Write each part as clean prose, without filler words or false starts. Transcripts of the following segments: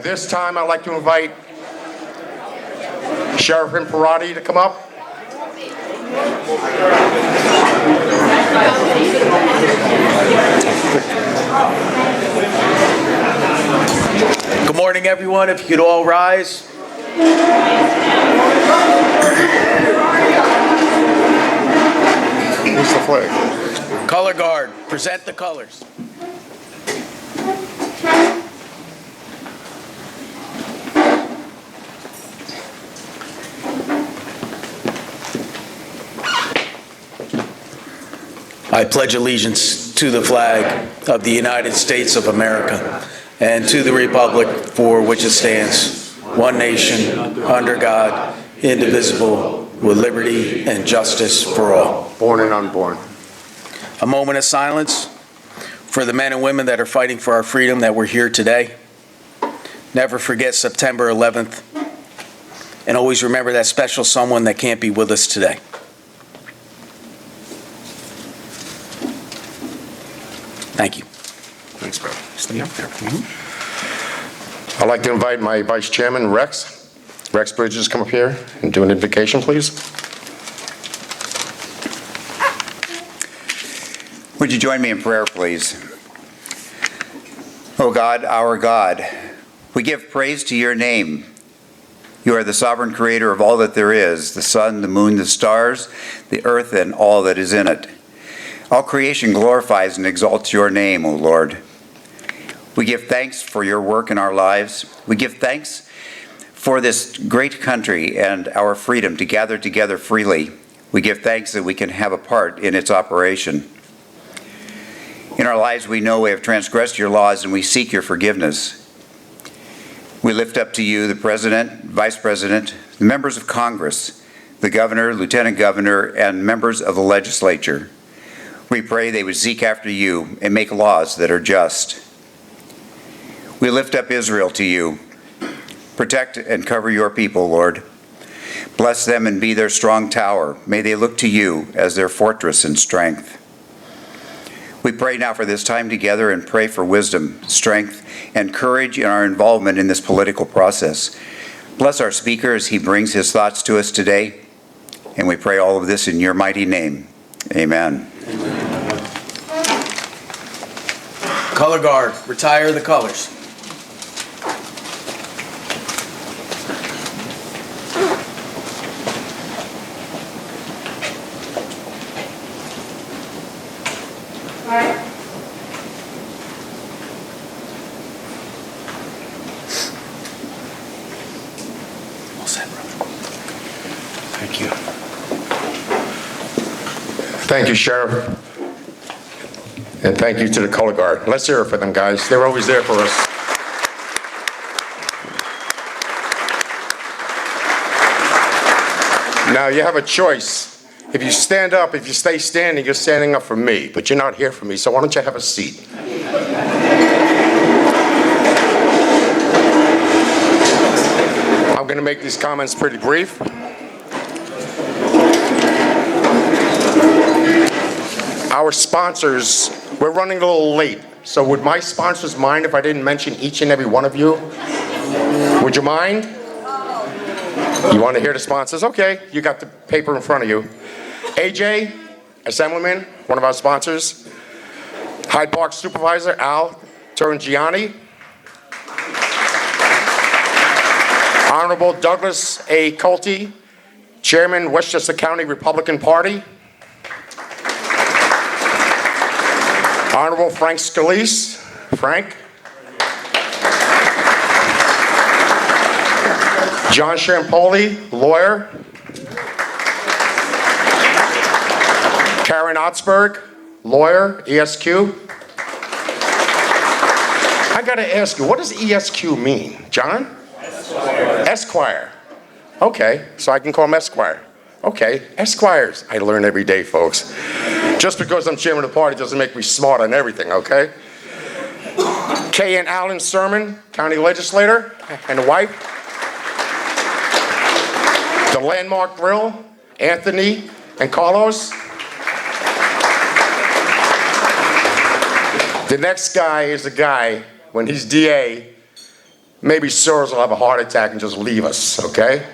At this time, I'd like to invite Sheriff Imperati to come up. Good morning, everyone. If you could all rise. Where's the flag? Color guard, present the colors. I pledge allegiance to the flag of the United States of America and to the republic for which it stands, one nation, under God, indivisible, with liberty and justice for all. Born and unborn. A moment of silence for the men and women that are fighting for our freedom that were here today. Never forget September 11th, and always remember that special someone that can't be with us today. Thank you. Thanks, brother. Stay up there. I'd like to invite my Vice Chairman, Rex. Rex Bridges, come up here and do an invocation, please. Would you join me in prayer, please? O God, our God, we give praise to your name. You are the sovereign creator of all that there is, the sun, the moon, the stars, the earth, and all that is in it. All creation glorifies and exalts your name, O Lord. We give thanks for your work in our lives. We give thanks for this great country and our freedom to gather together freely. We give thanks that we can have a part in its operation. In our lives, we know we have transgressed your laws and we seek your forgiveness. We lift up to you the President, Vice President, the members of Congress, the Governor, Lieutenant Governor, and members of the legislature. We pray they would seek after you and make laws that are just. We lift up Israel to you. Protect and cover your people, Lord. Bless them and be their strong tower. May they look to you as their fortress and strength. We pray now for this time together and pray for wisdom, strength, and courage in our involvement in this political process. Bless our speaker as he brings his thoughts to us today. And we pray all of this in your mighty name. Amen. Color guard, retire the colors. All set, brother. Thank you. Thank you, Sheriff. And thank you to the color guard. Let's hear it for them, guys. They're always there for us. Now, you have a choice. If you stand up, if you stay standing, you're standing up for me. But you're not here for me, so why don't you have a seat? I'm going to make these comments pretty brief. Our sponsors, we're running a little late. So would my sponsors mind if I didn't mention each and every one of you? Would you mind? You want to hear the sponsors? Okay, you got the paper in front of you. AJ, Assemblyman, one of our sponsors. Hyde Park Supervisor, Al Turangiani. Honorable Douglas A. Culte, Chairman, Westchester County Republican Party. Honorable Frank Scalise. Frank. John Shampoli, lawyer. Karen Otzberg, lawyer, ESQ. I gotta ask you, what does ESQ mean? John? Esquire. Esquire. Okay, so I can call him Esquire. Okay, Esquires. I learn every day, folks. Just because I'm chairman of the party doesn't make me smart on everything, okay? Kay and Alan Sermon, county legislator, and a wife. The Landmark Grill, Anthony and Carlos. The next guy is a guy, when he's DA, maybe Soros will have a heart attack and just leave us, okay?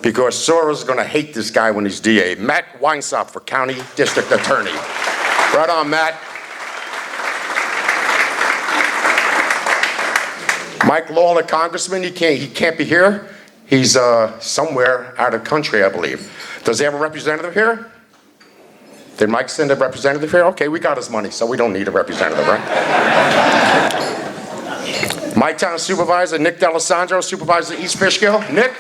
Because Soros is gonna hate this guy when he's DA. Matt Weinsop for County District Attorney. Right on, Matt. Mike Lawler, Congressman, he can't be here. He's somewhere out of country, I believe. Does he have a representative here? Did Mike send a representative here? Okay, we got his money, so we don't need a representative, right? My town supervisor, Nick D'Alessandro, Supervisor East Fishkill. Nick?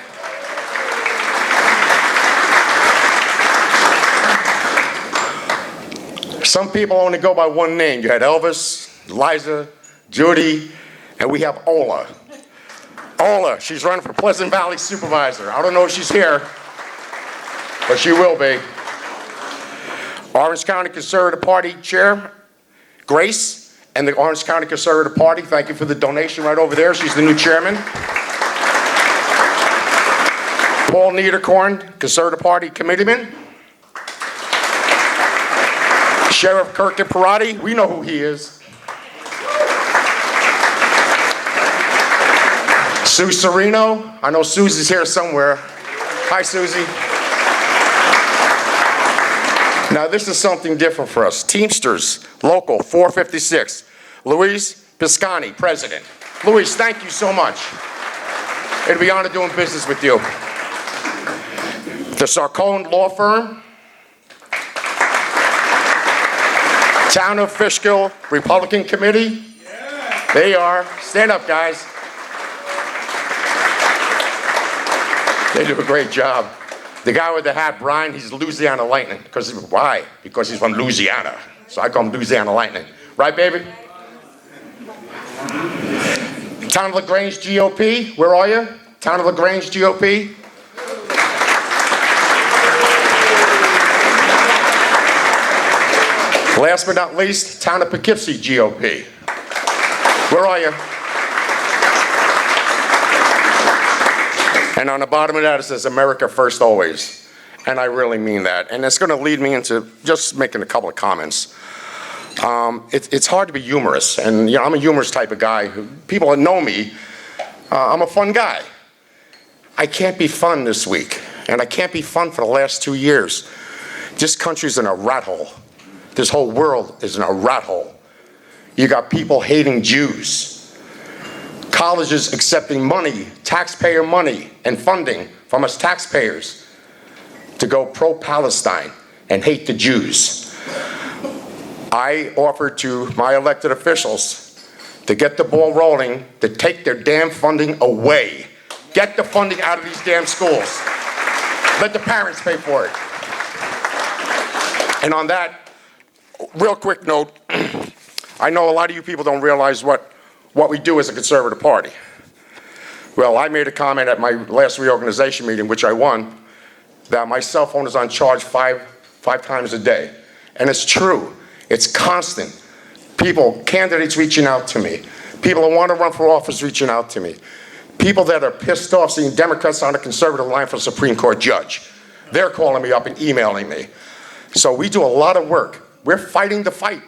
Some people only go by one name. You had Elvis, Liza, Judy, and we have Ola. Ola, she's running for Pleasant Valley Supervisor. I don't know if she's here, but she will be. Orange County Conservative Party Chair, Grace, and the Orange County Conservative Party, thank you for the donation right over there. She's the new chairman. Paul Niederkorn, Conservative Party Committeeman. Sheriff Kirk DeParati, we know who he is. Sue Serino, I know Susie's here somewhere. Hi, Susie. Now, this is something different for us. Teamsters, Local 456. Luis Piscani, President. Luis, thank you so much. It'll be an honor doing business with you. The Sarcone Law Firm. Town of Fishkill Republican Committee. Yeah. They are. Stand up, guys. They do a great job. The guy with the hat, Brian, he's Louisiana Lightning. Why? Because he's from Louisiana. So I call him Louisiana Lightning. Right, baby? Town of LaGrange GOP, where are you? Town of LaGrange GOP? Last but not least, Town of Poughkeepsie GOP. Where are you? And on the bottom of that it says, America first always. And I really mean that. And it's gonna lead me into just making a couple of comments. It's hard to be humorous. And you know, I'm a humorous type of guy. People that know me, I'm a fun guy. I can't be fun this week. And I can't be fun for the last 2 years. This country's in a rat hole. This whole world is in a rat hole. You got people hating Jews. Colleges accepting money, taxpayer money, and funding from us taxpayers to go pro-Palestine and hate the Jews. I offered to my elected officials to get the ball rolling, to take their damn funding away. Get the funding out of these damn schools. Let the parents pay for it. And on that, real quick note, I know a lot of you people don't realize what we do as a conservative party. Well, I made a comment at my last reorganization meeting, which I won, that my cell phone is on charge five times a day. And it's true. It's constant. People, candidates reaching out to me. People that want to run for office reaching out to me. People that are pissed off seeing Democrats on the conservative line for Supreme Court judge. They're calling me up and emailing me. So we do a lot of work. We're fighting the fight,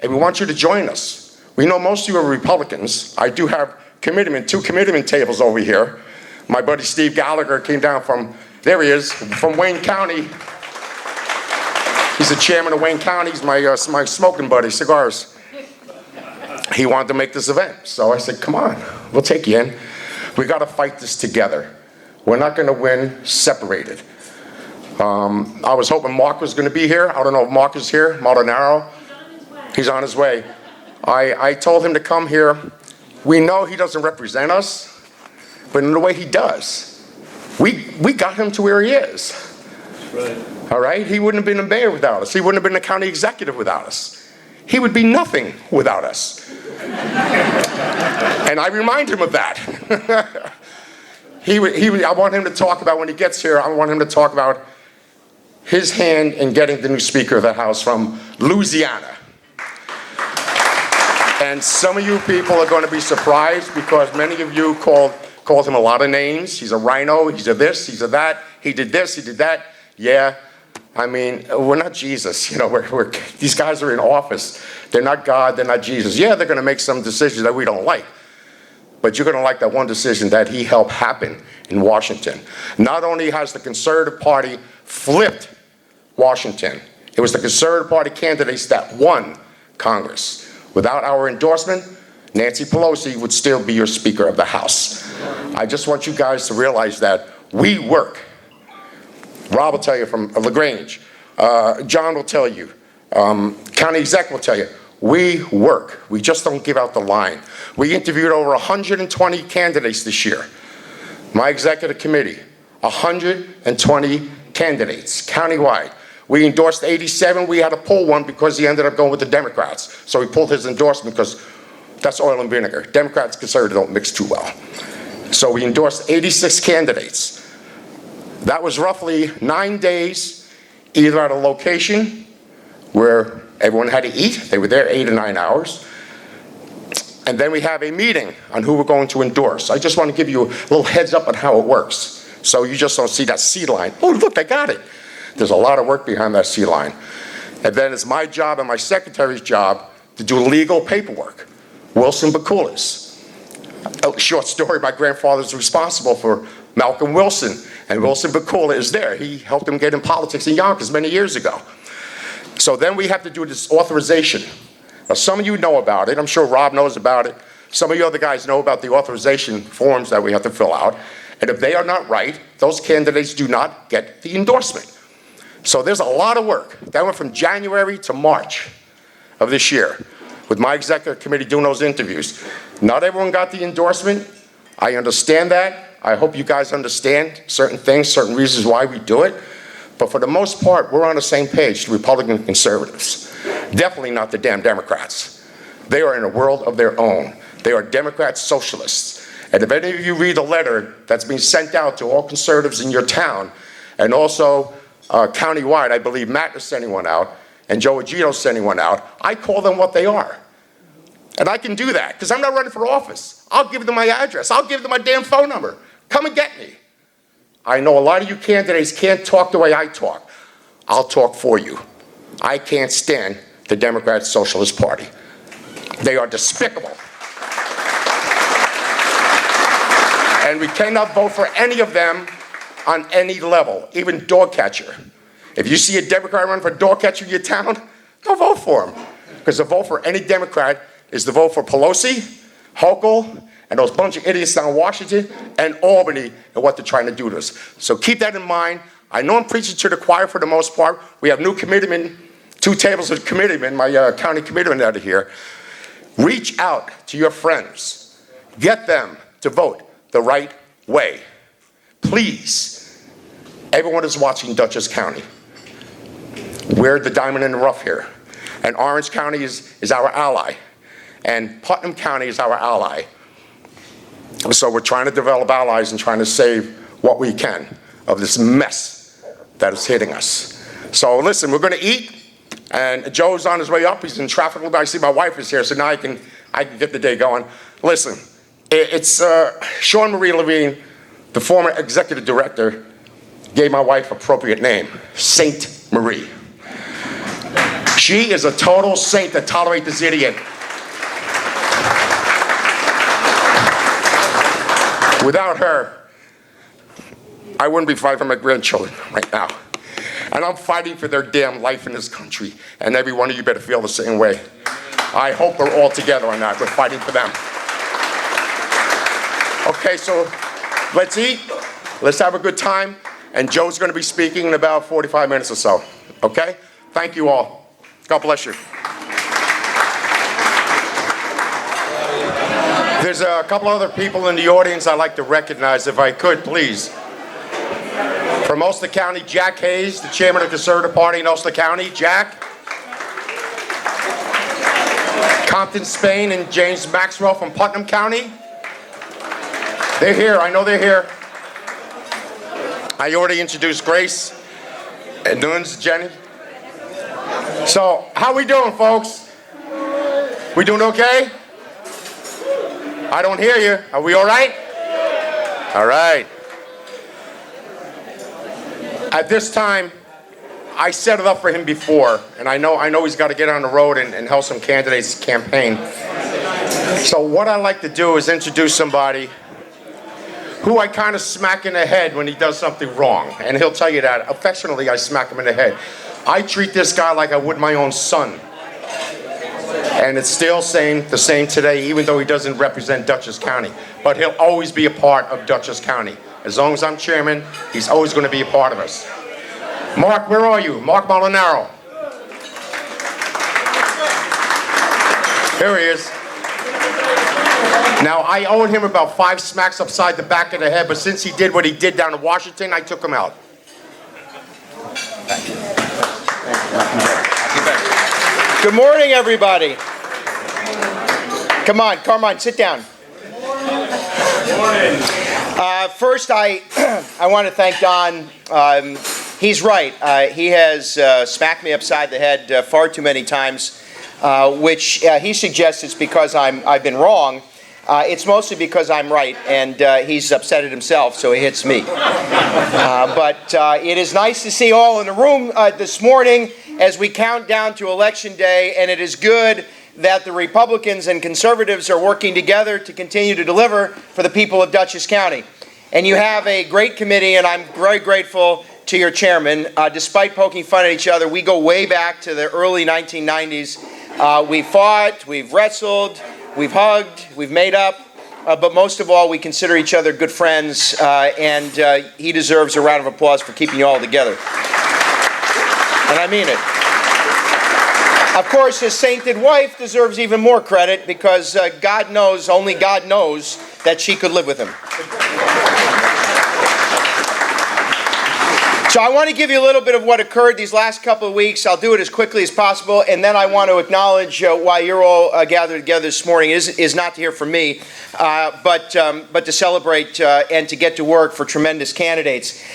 and we want you to join us. We know most of you are Republicans. I do have two commitment tables over here. My buddy Steve Gallagher came down from, there he is, from Wayne County. He's the chairman of Wayne County. He's my smoking buddy, cigars. He wanted to make this event, so I said, come on, we'll take you in. We got to fight this together. We're not going to win separated. I was hoping Mark was going to be here. I don't know if Mark is here. Molinaro. He's on his way. I told him to come here. We know he doesn't represent us, but in the way he does, we got him to where he is. Right. All right? He wouldn't have been a mayor without us. He wouldn't have been a county executive without us. He would be nothing without us. And I remind him of that. I want him to talk about, when he gets here, I want him to talk about his hand in getting the new Speaker of the House from Louisiana. And some of you people are going to be surprised because many of you called him a lot of names. He's a rhino, he's a this, he's a that, he did this, he did that. Yeah, I mean, we're not Jesus. You know, these guys are in office. They're not God, they're not Jesus. Yeah, they're going to make some decisions that we don't like. but you're going to like that one decision that he helped happen in Washington. Not only has the Conservative Party flipped Washington, it was the Conservative Party candidates that won Congress. Without our endorsement, Nancy Pelosi would still be your Speaker of the House. I just want you guys to realize that we work. Rob will tell you from LaGrange. John will tell you. County Exec will tell you. We work. We just don't give out the line. We interviewed over 120 candidates this year. My executive committee, 120 candidates, countywide. We endorsed 87. We had to pull one because he ended up going with the Democrats. So he pulled his endorsement because that's oil and vinegar. Democrats and conservatives don't mix too well. So we endorsed 86 candidates. That was roughly 9 days, either at a location where everyone had to eat. They were there 8 or 9 hours. And then we have a meeting on who we're going to endorse. I just want to give you a little heads up on how it works. So you just don't see that C line. Oh, look, they got it. There's a lot of work behind that C line. And then it's my job and my secretary's job to do legal paperwork. Wilson Bakulis. A short story, my grandfather's responsible for Malcolm Wilson, and Wilson Bakula is there. He helped him get in politics in Yonkers many years ago. So then we have to do this authorization. Now, some of you know about it. I'm sure Rob knows about it. Some of you other guys know about the authorization forms that we have to fill out. And if they are not right, those candidates do not get the endorsement. So there's a lot of work. That went from January to March of this year with my executive committee doing those interviews. Not everyone got the endorsement. I understand that. I hope you guys understand certain things, certain reasons why we do it. But for the most part, we're on the same page, the Republican and conservatives. Definitely not the damn Democrats. They are in a world of their own. They are Democrat socialists. And if any of you read the letter that's being sent out to all conservatives in your town, and also countywide, I believe Matt is sending one out, and Joe Agito's sending one out, I call them what they are. And I can do that, because I'm not running for office. I'll give them my address. I'll give them my damn phone number. Come and get me. I know a lot of you candidates can't talk the way I talk. I'll talk for you. I can't stand the Democrat Socialist Party. They are despicable. And we cannot vote for any of them on any level, even dog catcher. If you see a Democrat run for dog catcher in your town, don't vote for him. Because the vote for any Democrat is the vote for Pelosi, Hochul, and those bunch of idiots down in Washington and Albany and what they're trying to do to us. So keep that in mind. I know I'm preaching to the choir for the most part. We have new committeemen, 2 tables of committeemen, my county committeemen out of here. Reach out to your friends. Get them to vote the right way. Please, everyone is watching Dutchess County. We're the diamond in the rough here. And Orange County is our ally. And Putnam County is our ally. So we're trying to develop allies and trying to save what we can of this mess that is hitting us. So listen, we're going to eat. And Joe's on his way up. He's in traffic. I see my wife is here, so now I can get the day going. Listen, it's Sean Marie Levine, the former executive director, gave my wife appropriate name, Saint Marie. She is a total saint to tolerate this idiot. Without her, I wouldn't be fighting for my grandchildren right now. And I'm fighting for their damn life in this country. And every one of you better feel the same way. I hope we're all together on that. We're fighting for them. Okay, so let's eat. Let's have a good time. And Joe's going to be speaking in about 45 minutes or so. Okay? Thank you all. God bless you. There's a couple other people in the audience I'd like to recognize, if I could, please. From Ulster County, Jack Hayes, the chairman of the Conservative Party in Ulster County. Jack. Compton, Spain, and James Maxwell from Putnam County. They're here. I know they're here. I already introduced Grace and Nunes, Jenny. So, how we doing, folks? We doing okay? I don't hear you. Are we all right? All right. At this time, I set it up for him before, and I know he's got to get on the road and help some candidates campaign. So what I like to do is introduce somebody who I kind of smack in the head when he does something wrong. And he'll tell you that. Affectionately, I smack him in the head. I treat this guy like I would my own son. And it's still the same today, even though he doesn't represent Dutchess County. But he'll always be a part of Dutchess County. As long as I'm chairman, he's always going to be a part of us. Mark, where are you? Mark Molinaro. Here he is. Now, I owed him about 5 smacks upside the back of the head, but since he did what he did down in Washington, I took him out. Good morning, everybody. Come on, sit down. First, I want to thank Don. He's right. He has smacked me upside the head far too many times, which he suggests it's because I've been wrong. It's mostly because I'm right, and he's upset at himself, so he hits me. But it is nice to see all in the room this morning as we count down to Election Day, and it is good that the Republicans and conservatives are working together to continue to deliver for the people of Dutchess County. And you have a great committee, and I'm very grateful to your chairman. Despite poking fun at each other, we go way back to the early 1990s. We fought, we've wrestled, we've hugged, we've made up, but most of all, we consider each other good friends, and he deserves a round of applause for keeping you all together. And I mean it. Of course, his sainted wife deserves even more credit because God knows, only God knows, that she could live with him. So I want to give you a little bit of what occurred these last couple of weeks. I'll do it as quickly as possible, and then I want to acknowledge why you're all gathered together this morning is not to hear from me, but to celebrate and to get to work for tremendous candidates.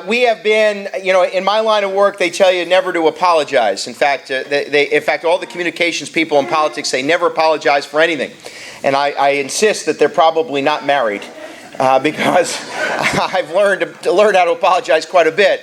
We have been, in my line of work, they tell you never to apologize. In fact, all the communications people in politics say never apologize for anything, and I insist that they're probably not married. Because I've learned how to apologize quite a bit.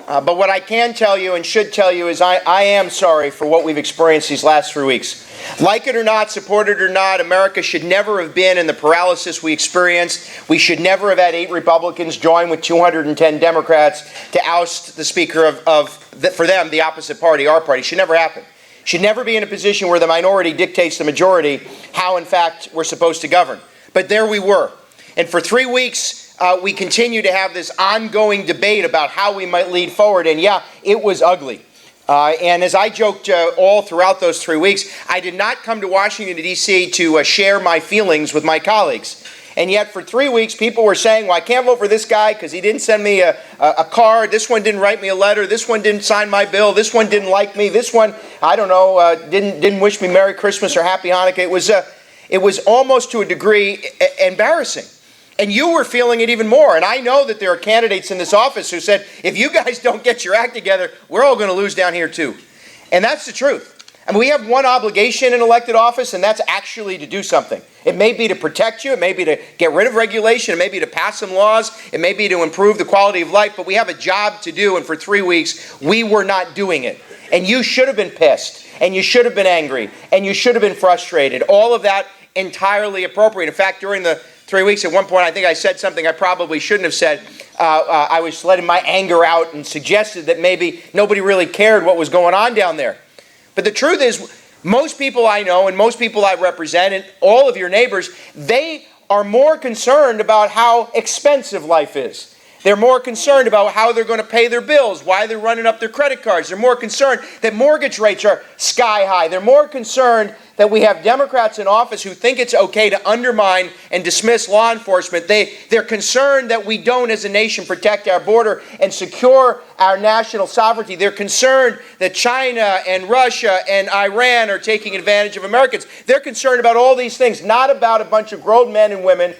But what I can tell you and should tell you is I am sorry for what we've experienced these last 3 weeks. Like it or not, support it or not, America should never have been in the paralysis we experienced. We should never have had 8 Republicans join with 210 Democrats to oust the Speaker for them, the opposite party, our party. Should never happen. Should never be in a position where the minority dictates the majority how, in fact, we're supposed to govern. But there we were. And for 3 weeks, we continue to have this ongoing debate about how we might lead forward. And yeah, it was ugly. And as I joked all throughout those 3 weeks, I did not come to Washington, D.C. to share my feelings with my colleagues. And yet for 3 weeks, people were saying, well, I can't vote for this guy because he didn't send me a card. This one didn't write me a letter. This one didn't sign my bill. This one didn't like me. This one, I don't know, didn't wish me Merry Christmas or Happy Hanukkah. It was almost to a degree embarrassing. And you were feeling it even more. And I know that there are candidates in this office who said, if you guys don't get your act together, we're all going to lose down here too. And that's the truth. I mean, we have one obligation in elected office, and that's actually to do something. It may be to protect you. It may be to get rid of regulation. It may be to pass some laws. It may be to improve the quality of life. But we have a job to do, and for 3 weeks, we were not doing it. And you should have been pissed, and you should have been angry, and you should have been frustrated. All of that entirely appropriate. In fact, during the 3 weeks, at one point, I think I said something I probably shouldn't have said. I was letting my anger out and suggested that maybe nobody really cared what was going on down there. But the truth is, most people I know and most people I represent and all of your neighbors, they are more concerned about how expensive life is. They're more concerned about how they're going to pay their bills, why they're running up their credit cards. They're more concerned that mortgage rates are sky high. They're more concerned that we have Democrats in office who think it's okay to undermine and dismiss law enforcement. They're concerned that we don't, as a nation, protect our border and secure our national sovereignty. They're concerned that China and Russia and Iran are taking advantage of Americans. They're concerned about all these things, not about a bunch of grown men and women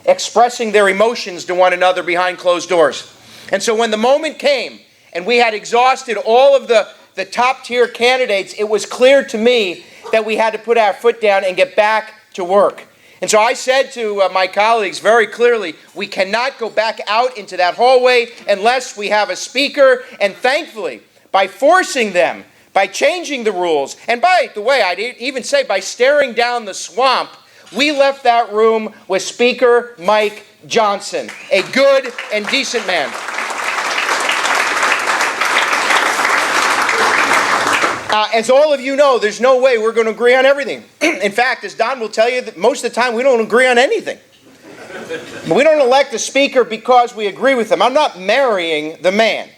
expressing their emotions to one another behind closed doors. And so when the moment came and we had exhausted all of the top-tier candidates, it was clear to me that we had to put our foot down and get back to work. And so I said to my colleagues very clearly, we cannot go back out into that hallway unless we have a speaker. And thankfully, by forcing them, by changing the rules, and by the way, I'd even say by staring down the swamp, we left that room with Speaker Mike Johnson, a good and decent man. As all of you know, there's no way we're going to agree on everything. In fact, as Don will tell you, that most of the time we don't agree on anything. But we don't elect a speaker because we agree with him. I'm not marrying the man.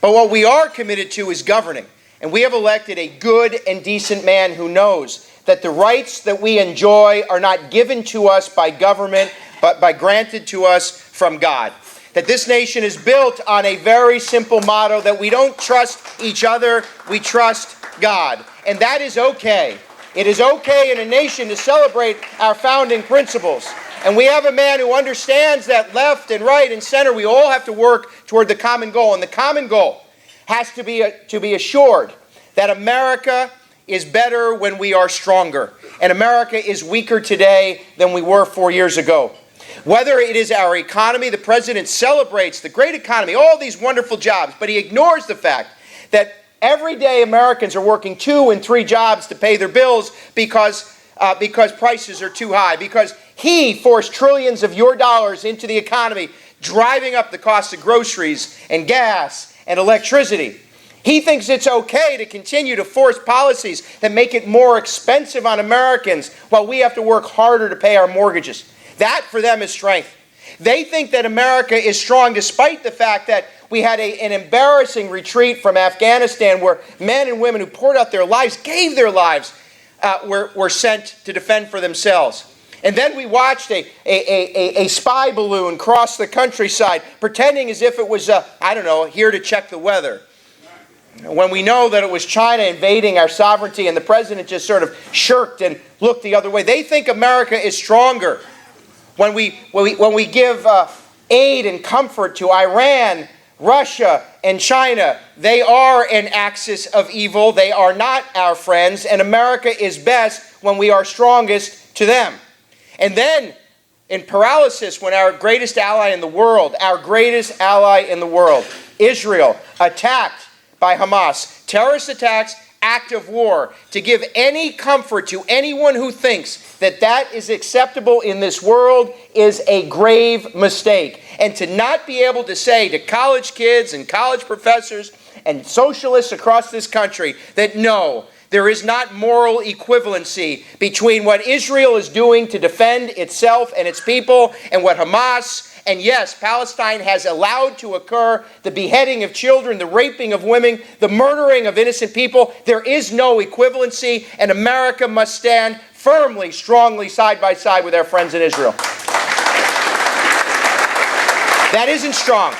But what we are committed to is governing. And we have elected a good and decent man who knows that the rights that we enjoy are not given to us by government, but granted to us from God. That this nation is built on a very simple motto that we don't trust each other, we trust God. And that is okay. It is okay in a nation to celebrate our founding principles. And we have a man who understands that left and right and center, we all have to work toward the common goal. And the common goal has to be assured that America is better when we are stronger. And America is weaker today than we were 4 years ago. Whether it is our economy, the president celebrates the great economy, all these wonderful jobs, but he ignores the fact that every day Americans are working 2 and 3 jobs to pay their bills because prices are too high, because he forced trillions of your dollars into the economy, driving up the cost of groceries and gas and electricity. He thinks it's okay to continue to force policies that make it more expensive on Americans while we have to work harder to pay our mortgages. That, for them, is strength. They think that America is strong despite the fact that we had an embarrassing retreat from Afghanistan where men and women who poured out their lives, gave their lives, were sent to defend for themselves. And then we watched a spy balloon cross the countryside, pretending as if it was, here to check the weather. When we know that it was China invading our sovereignty and the president just sort of shirked and looked the other way. They think America is stronger when we give aid and comfort to Iran, Russia, and China. They are an axis of evil. They are not our friends. And America is best when we are strongest to them. And then, in paralysis, when our greatest ally in the world, Israel, attacked by Hamas, terrorist attacks, act of war, to give any comfort to anyone who thinks that that is acceptable in this world is a grave mistake. And to not be able to say to college kids and college professors and socialists across this country that no, there is not moral equivalency between what Israel is doing to defend itself and its people and what Hamas and yes, Palestine has allowed to occur, the beheading of children, the raping of women, the murdering of innocent people. There is no equivalency, and America must stand firmly, strongly, side by side with our friends in Israel. That isn't strong.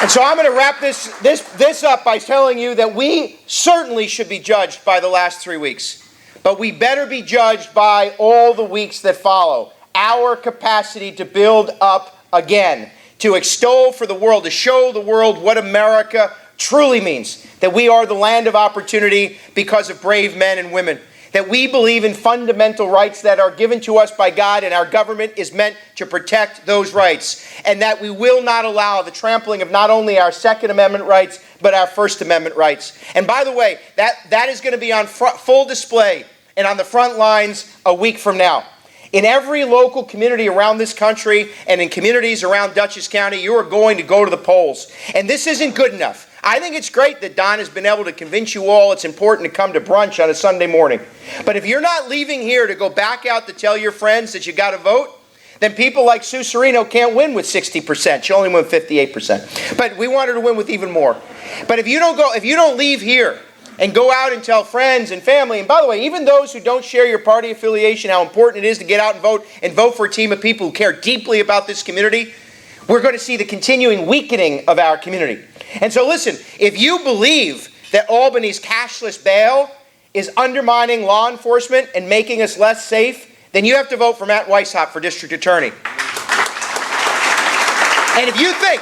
And so I'm going to wrap this up by telling you that we certainly should be judged by the last 3 weeks. But we better be judged by all the weeks that follow. Our capacity to build up again, to extol for the world, to show the world what America truly means. That we are the land of opportunity because of brave men and women. That we believe in fundamental rights that are given to us by God, and our government is meant to protect those rights. And that we will not allow the trampling of not only our Second Amendment rights, but our First Amendment rights. And by the way, that is going to be on full display and on the front lines a week from now. In every local community around this country and in communities around Dutchess County, you are going to go to the polls. And this isn't good enough. I think it's great that Don has been able to convince you all it's important to come to brunch on a Sunday morning. But if you're not leaving here to go back out to tell your friends that you got to vote, then people like Sue Serino can't win with 60%. She only won 58%. But we want her to win with even more. But if you don't leave here and go out and tell friends and family, and by the way, even those who don't share your party affiliation, how important it is to get out and vote for a team of people who care deeply about this community, we're going to see the continuing weakening of our community. And so listen, if you believe that Albany's cashless bail is undermining law enforcement and making us less safe, then you have to vote for Matt Weishaupt for district attorney. And if you think,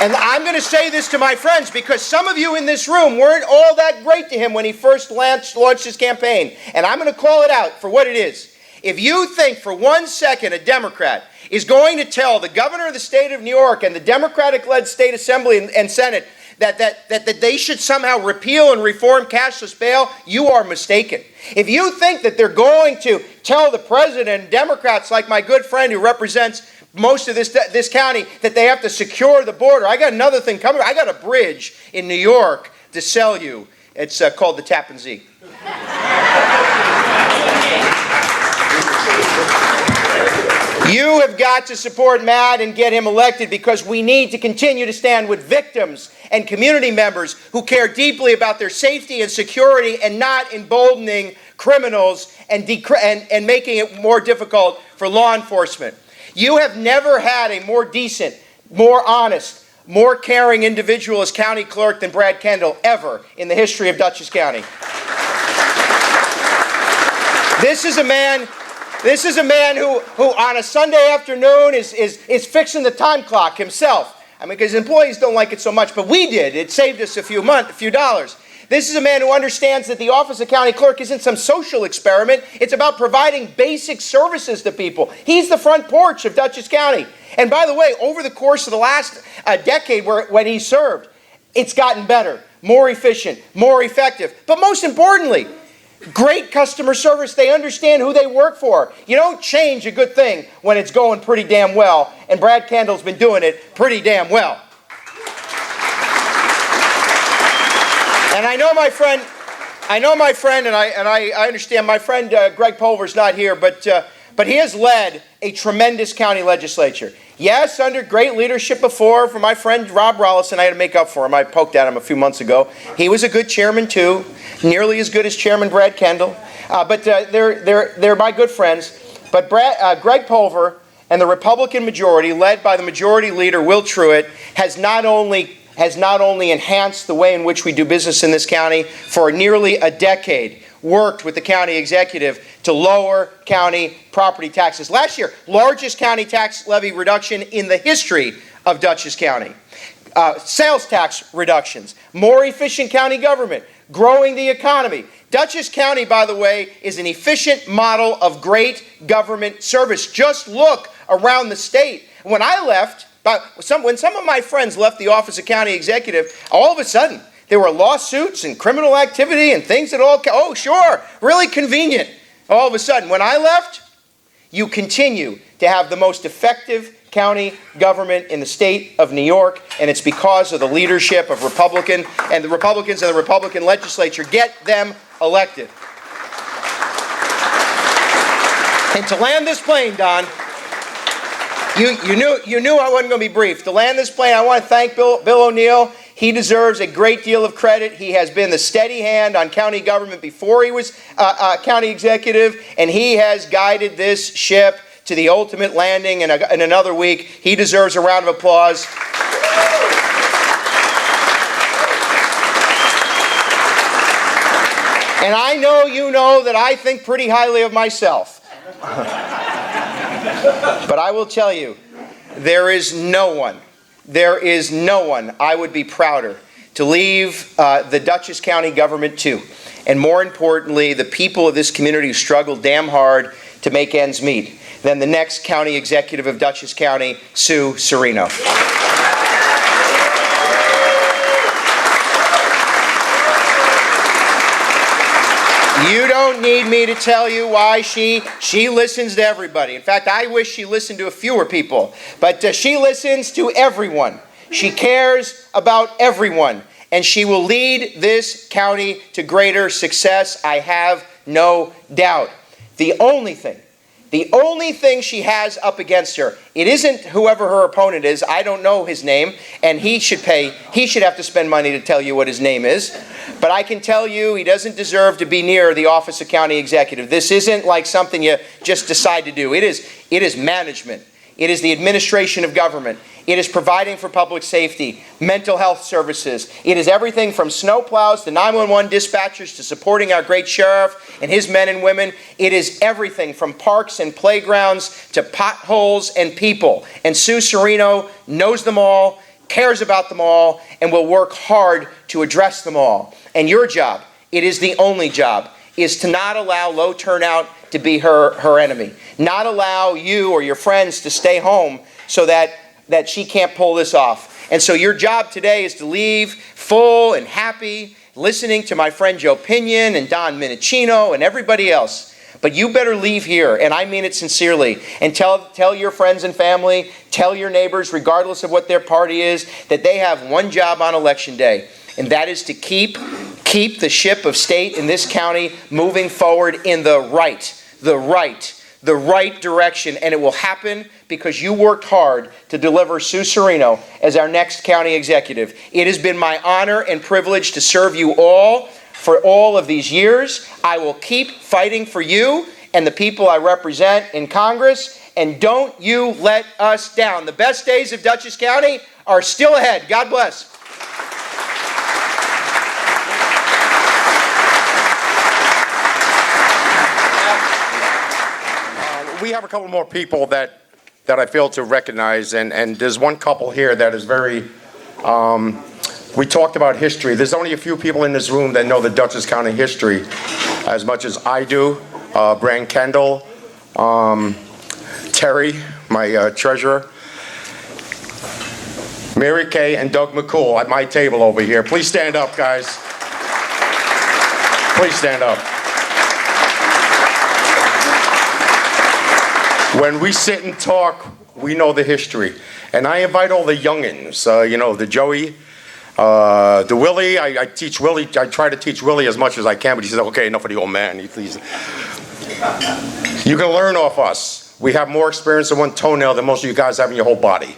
and I'm going to say this to my friends because some of you in this room weren't all that great to him when he first launched his campaign. And I'm going to call it out for what it is. If you think for 1 second a Democrat is going to tell the governor of the state of New York and the Democratic-led state assembly and Senate that they should somehow repeal and reform cashless bail, you are mistaken. If you think that they're going to tell the president and Democrats like my good friend who represents most of this county that they have to secure the border, I got another thing coming. I got a bridge in New York to sell you. It's called the Tappan Zee. You have got to support Matt and get him elected because we need to continue to stand with victims and community members who care deeply about their safety and security and not emboldening criminals and making it more difficult for law enforcement. You have never had a more decent, more honest, more caring individual as county clerk than Brad Kendall ever in the history of Dutchess County. This is a man who on a Sunday afternoon is fixing the time clock himself. I mean, because employees don't like it so much, but we did. It saved us a few dollars. This is a man who understands that the office of county clerk isn't some social experiment. It's about providing basic services to people. He's the front porch of Dutchess County. And by the way, over the course of the last decade when he served, it's gotten better, more efficient, more effective. But most importantly, great customer service. They understand who they work for. You don't change a good thing when it's going pretty damn well, and Brad Kendall's been doing it pretty damn well. And I know my friend, and I understand my friend Greg Pulver's not here, but he has led a tremendous county legislature. Yes, under great leadership before from my friend Rob Rollison. I had to make up for him. I poked at him a few months ago. He was a good chairman too, nearly as good as Chairman Brad Kendall. But they're my good friends. But Greg Pulver and the Republican majority, led by the majority leader Will Truitt, has not only enhanced the way in which we do business in this county for nearly a decade, worked with the county executive to lower county property taxes. Last year, largest county tax levy reduction in the history of Dutchess County. Sales tax reductions, more efficient county government, growing the economy. Dutchess County, by the way, is an efficient model of great government service. Just look around the state. When I left, when some of my friends left the office of county executive, all of a sudden, there were lawsuits and criminal activity and things that oh, sure, really convenient. All of a sudden, when I left, you continue to have the most effective county government in the state of New York, and it's because of the leadership of Republicans and the Republican legislature. Get them elected. And to land this plane, Don, you knew I wasn't going to be brief. To land this plane, I want to thank Bill O'Neill. He deserves a great deal of credit. He has been the steady hand on county government before he was county executive, and he has guided this ship to the ultimate landing in another week. He deserves a round of applause. And I know you know that I think pretty highly of myself. But I will tell you, there is no one I would be prouder to leave the Dutchess County government to. And more importantly, the people of this community who struggle damn hard to make ends meet than the next county executive of Dutchess County, Sue Serino. You don't need me to tell you why she listens to everybody. In fact, I wish she listened to a fewer people. But she listens to everyone. She cares about everyone. And she will lead this county to greater success, I have no doubt. The only thing she has up against her, it isn't whoever her opponent is. I don't know his name, and he should have to spend money to tell you what his name is. But I can tell you he doesn't deserve to be near the office of county executive. This isn't like something you just decide to do. It is management. It is the administration of government. It is providing for public safety, mental health services. It is everything from snowplows to 911 dispatchers to supporting our great sheriff and his men and women. It is everything from parks and playgrounds to potholes and people. And Sue Serino knows them all, cares about them all, and will work hard to address them all. And your job, it is the only job, is to not allow low turnout to be her enemy. Not allow you or your friends to stay home so that she can't pull this off. And so your job today is to leave full and happy, listening to my friend Joe Pinion and Don Minichino and everybody else. But you better leave here, and I mean it sincerely, and tell your friends and family, tell your neighbors, regardless of what their party is, that they have one job on Election Day, and that is to keep the ship of state in this county moving forward in the right direction. And it will happen because you worked hard to deliver Sue Serino as our next county executive. It has been my honor and privilege to serve you all for all of these years. I will keep fighting for you and the people I represent in Congress, and don't you let us down. The best days of Dutchess County are still ahead. God bless. We have a couple more people that I fail to recognize, and there's one couple here that is very, we talked about history. There's only a few people in this room that know the Dutchess County history as much as I do. Bran Kendall, Terry, my treasurer, Mary Kay, and Doug McCool at my table over here. Please stand up, guys. Please stand up. When we sit and talk, we know the history. And I invite all the youngins, the Joey, the Willie. I teach Willie. I try to teach Willie as much as I can, but he says, okay, enough of the old man. You can learn off us. We have more experience in one toenail than most of you guys have in your whole body.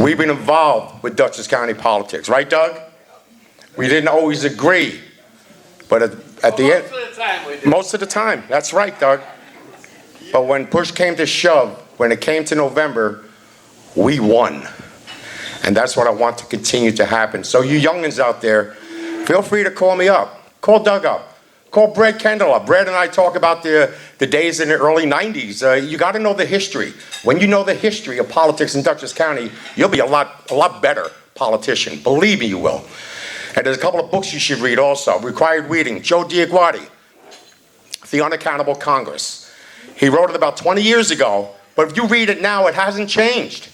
We've been involved with Dutchess County politics, right, Doug? We didn't always agree, but at the end, most of the time, that's right, Doug. But when push came to shove, when it came to November, we won. And that's what I want to continue to happen. So you youngins out there, feel free to call me up. Call Doug up. Call Brad Kendall up. Brad and I talk about the days in the early 90s. You got to know the history. When you know the history of politics in Dutchess County, you'll be a lot better politician. Believe me, you will. And there's a couple of books you should read also. Required reading. Joe Diaguardi, The Unaccountable Congress. He wrote it about 20 years ago, but if you read it now, it hasn't changed.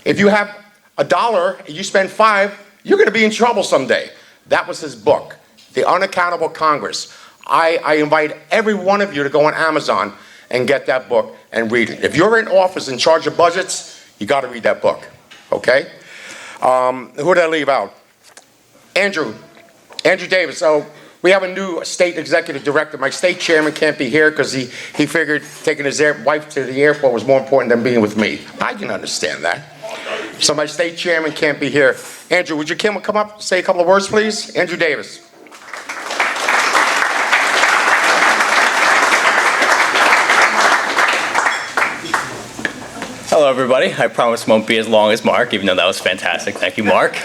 If you have $1 and you spend $5, you're going to be in trouble someday. That was his book, The Unaccountable Congress. I invite every one of you to go on Amazon and get that book and read it. If you're in office in charge of budgets, you got to read that book, okay? Who did I leave out? Andrew Davis. So we have a new state executive director. My state chairman can't be here because he figured taking his wife to the airport was more important than being with me. I can understand that. So my state chairman can't be here. Andrew, would you come up, say a couple of words, please? Andrew Davis. Hello, everybody. I promise it won't be as long as Mark, even though that was fantastic. Thank you, Mark.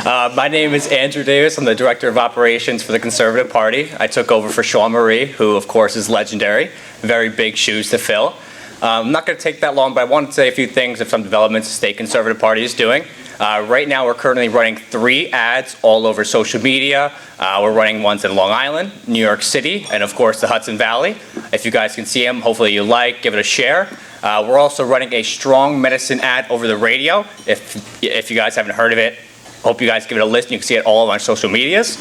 My name is Andrew Davis. I'm the Director of Operations for the Conservative Party. I took over for Sean Marie, who, of course, is legendary. Very big shoes to fill. I'm not going to take that long, but I wanted to say a few things of some developments the State Conservative Party is doing. Right now, we're currently running 3 ads all over social media. We're running ones in Long Island, New York City, and, of course, the Hudson Valley. If you guys can see them, hopefully you give it a share. We're also running a strong medicine ad over the radio. If you guys haven't heard of it, hope you guys give it a listen. You can see it all on social medias.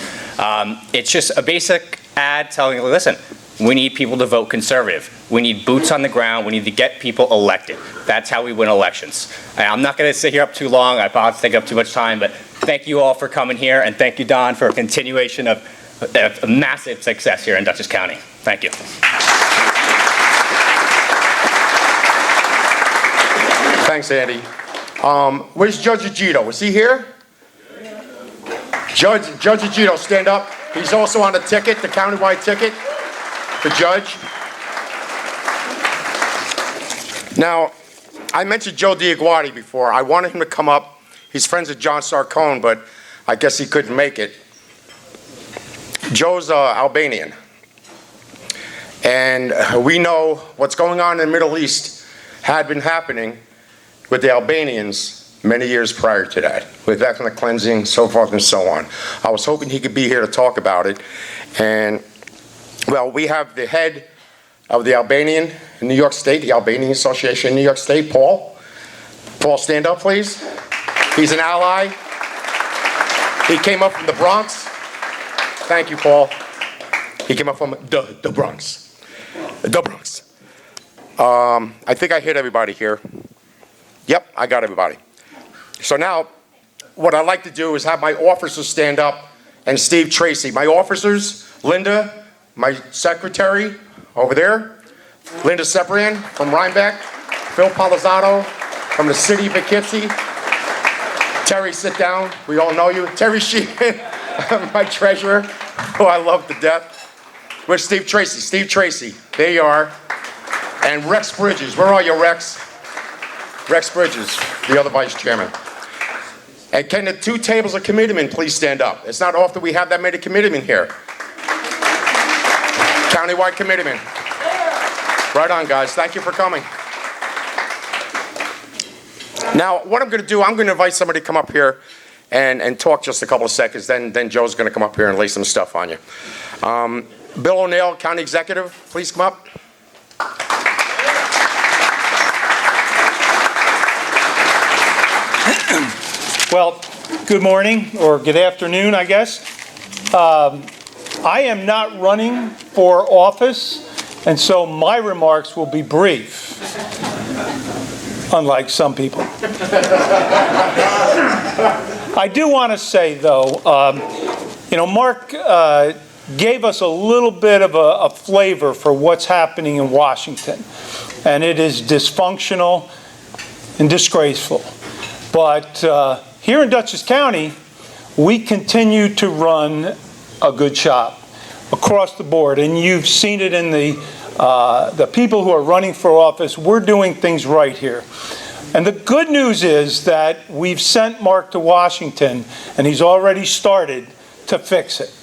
It's just a basic ad telling you, listen, we need people to vote conservative. We need boots on the ground. We need to get people elected. That's how we win elections. I'm not going to sit here up too long. I apologize for taking up too much time, but thank you all for coming here, and thank you, Don, for a continuation of a massive success here in Dutchess County. Thank you. Thanks, Andy. Where's Judge Agito? Is he here? Judge Agito, stand up. He's also on the ticket, the countywide ticket, the judge. Now, I mentioned Joe Diaguardi before. I wanted him to come up. He's friends with John Sarcone, but I guess he couldn't make it. Joe's Albanian. And we know what's going on in the Middle East had been happening with the Albanians many years prior to that, with ethnic cleansing, so forth and so on. I was hoping he could be here to talk about it. And, well, we have the head of the Albanian in New York State, the Albanian Association in New York State, Paul. Paul, stand up, please. He's an ally. He came up from the Bronx. Thank you, Paul. He came up from the Bronx. The Bronx. I think I hit everybody here. Yep, I got everybody. So now, what I'd like to do is have my officers stand up, and Steve Tracy. My officers, Linda, my secretary over there, Linda Seprian from Rhinebeck, Phil Palazzano from the city of Poughkeepsie. Terry, sit down. We all know you. Terry Sheehan, my treasurer, who I love to death. Where's Steve Tracy? Steve Tracy. There you are. And Rex Bridges. Where are you, Rex? Rex Bridges, the other vice chairman. And can the two tables of committeemen please stand up? It's not often we have that many committeemen here. Countywide committeemen. Right on, guys. Thank you for coming. Now, what I'm going to do, I'm going to invite somebody to come up here and talk just a couple of seconds. Then Joe's going to come up here and lay some stuff on you. Bill O'Neill, County Executive, please come up. Well, good morning, or good afternoon, I guess. I am not running for office, and so my remarks will be brief, unlike some people. I do want to say, though, Mark gave us a little bit of a flavor for what's happening in Washington, and it is dysfunctional and disgraceful. But here in Dutchess County, we continue to run a good job across the board, and you've seen it in the people who are running for office. We're doing things right here. And the good news is that we've sent Mark to Washington, and he's already started to fix it.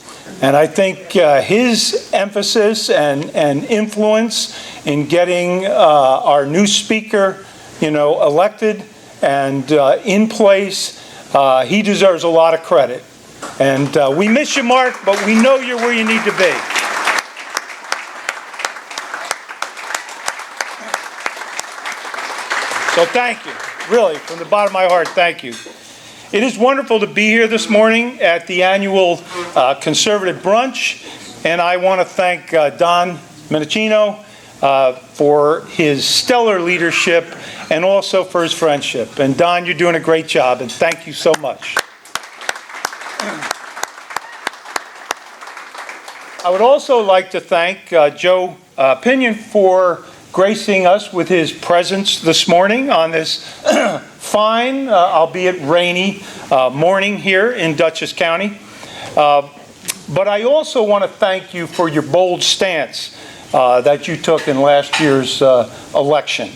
And I think his emphasis and influence in getting our new speaker, elected and in place, he deserves a lot of credit. And we miss you, Mark, but we know you're where you need to be. So thank you. Really, from the bottom of my heart, thank you. It is wonderful to be here this morning at the annual Conservative Brunch, and I want to thank Don Minichino for his stellar leadership and also for his friendship. And Don, you're doing a great job, and thank you so much. I would also like to thank Joe Pinion for gracing us with his presence this morning on this fine, albeit rainy, morning here in Dutchess County. But I also want to thank you for your bold stance that you took in last year's election.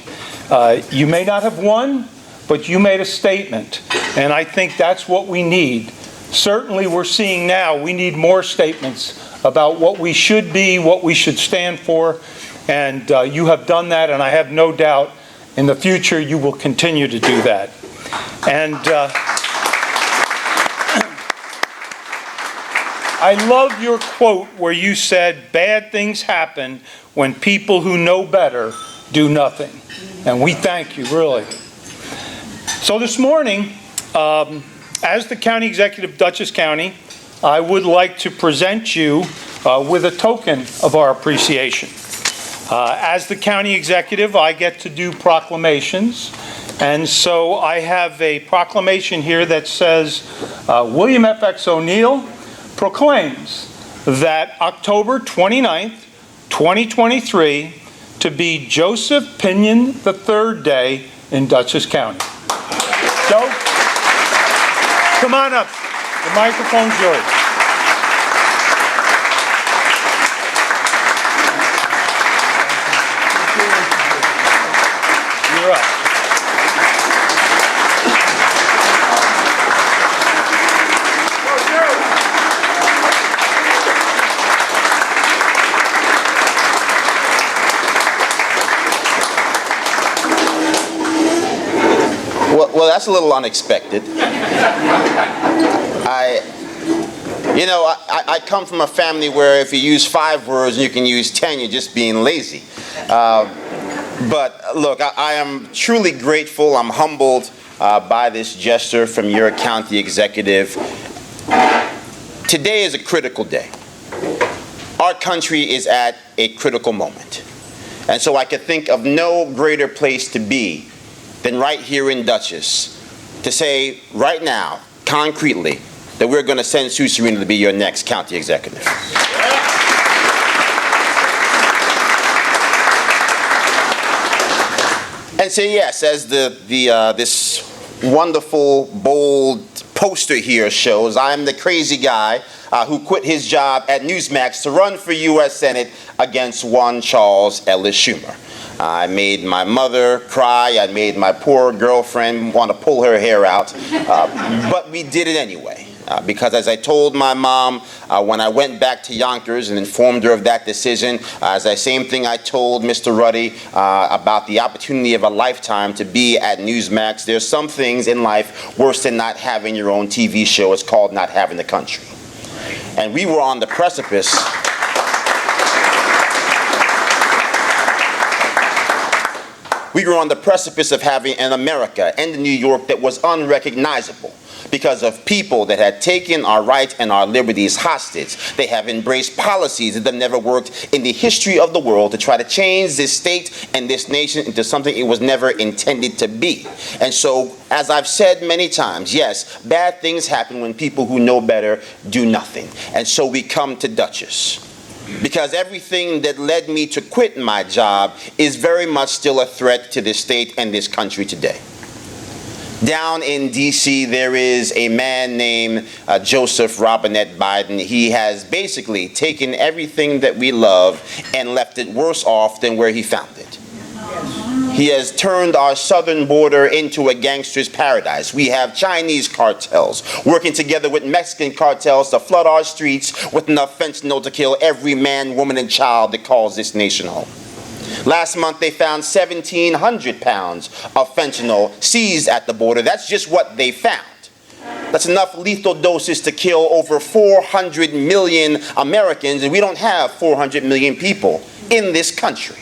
You may not have won, but you made a statement, and I think that's what we need. Certainly we're seeing now we need more statements about what we should be, what we should stand for, and you have done that, and I have no doubt in the future you will continue to do that. And I love your quote where you said, "Bad things happen when people who know better do nothing." And we thank you, really. So this morning, as the County Executive of Dutchess County, I would like to present you with a token of our appreciation. As the County Executive, I get to do proclamations. And so I have a proclamation here that says, William F.X. O'Neill proclaims that October 29th, 2023, to be Joseph Pinion III Day in Dutchess County. Joe, come on up. The microphone's yours. You're up. Well, that's a little unexpected. I come from a family where if you use 5 words and you can use 10, you're just being lazy. But look, I am truly grateful. I'm humbled by this gesture from your county executive. Today is a critical day. Our country is at a critical moment. And so I could think of no greater place to be than right here in Dutchess to say right now, concretely, that we're going to send Sue Serino to be your next county executive. And say yes, as this wonderful, bold poster here shows, I'm the crazy guy who quit his job at Newsmax to run for U.S. Senate against one Charles Ellis Schumer. I made my mother cry. I made my poor girlfriend want to pull her hair out. But we did it anyway. Because as I told my mom when I went back to Yonkers and informed her of that decision, as the same thing I told Mr. Ruddy about the opportunity of a lifetime to be at Newsmax, there's some things in life worse than not having your own TV show. It's called not having the country. And we were on the precipice. We were on the precipice of having an America and a New York that was unrecognizable because of people that had taken our rights and our liberties hostage. They have embraced policies that have never worked in the history of the world to try to change this state and this nation into something it was never intended to be. And so, as I've said many times, yes, bad things happen when people who know better do nothing. And so we come to Dutchess. Because everything that led me to quit my job is very much still a threat to this state and this country today. Down in D.C., there is a man named Joseph Robinette Biden. He has basically taken everything that we love and left it worse off than where he found it. He has turned our southern border into a gangster's paradise. We have Chinese cartels working together with Mexican cartels to flood our streets with enough fentanyl to kill every man, woman, and child that calls this nation home. Last month, they found 1,700 pounds of fentanyl seized at the border. That's just what they found. That's enough lethal doses to kill over 400 million Americans, and we don't have 400 million people in this country.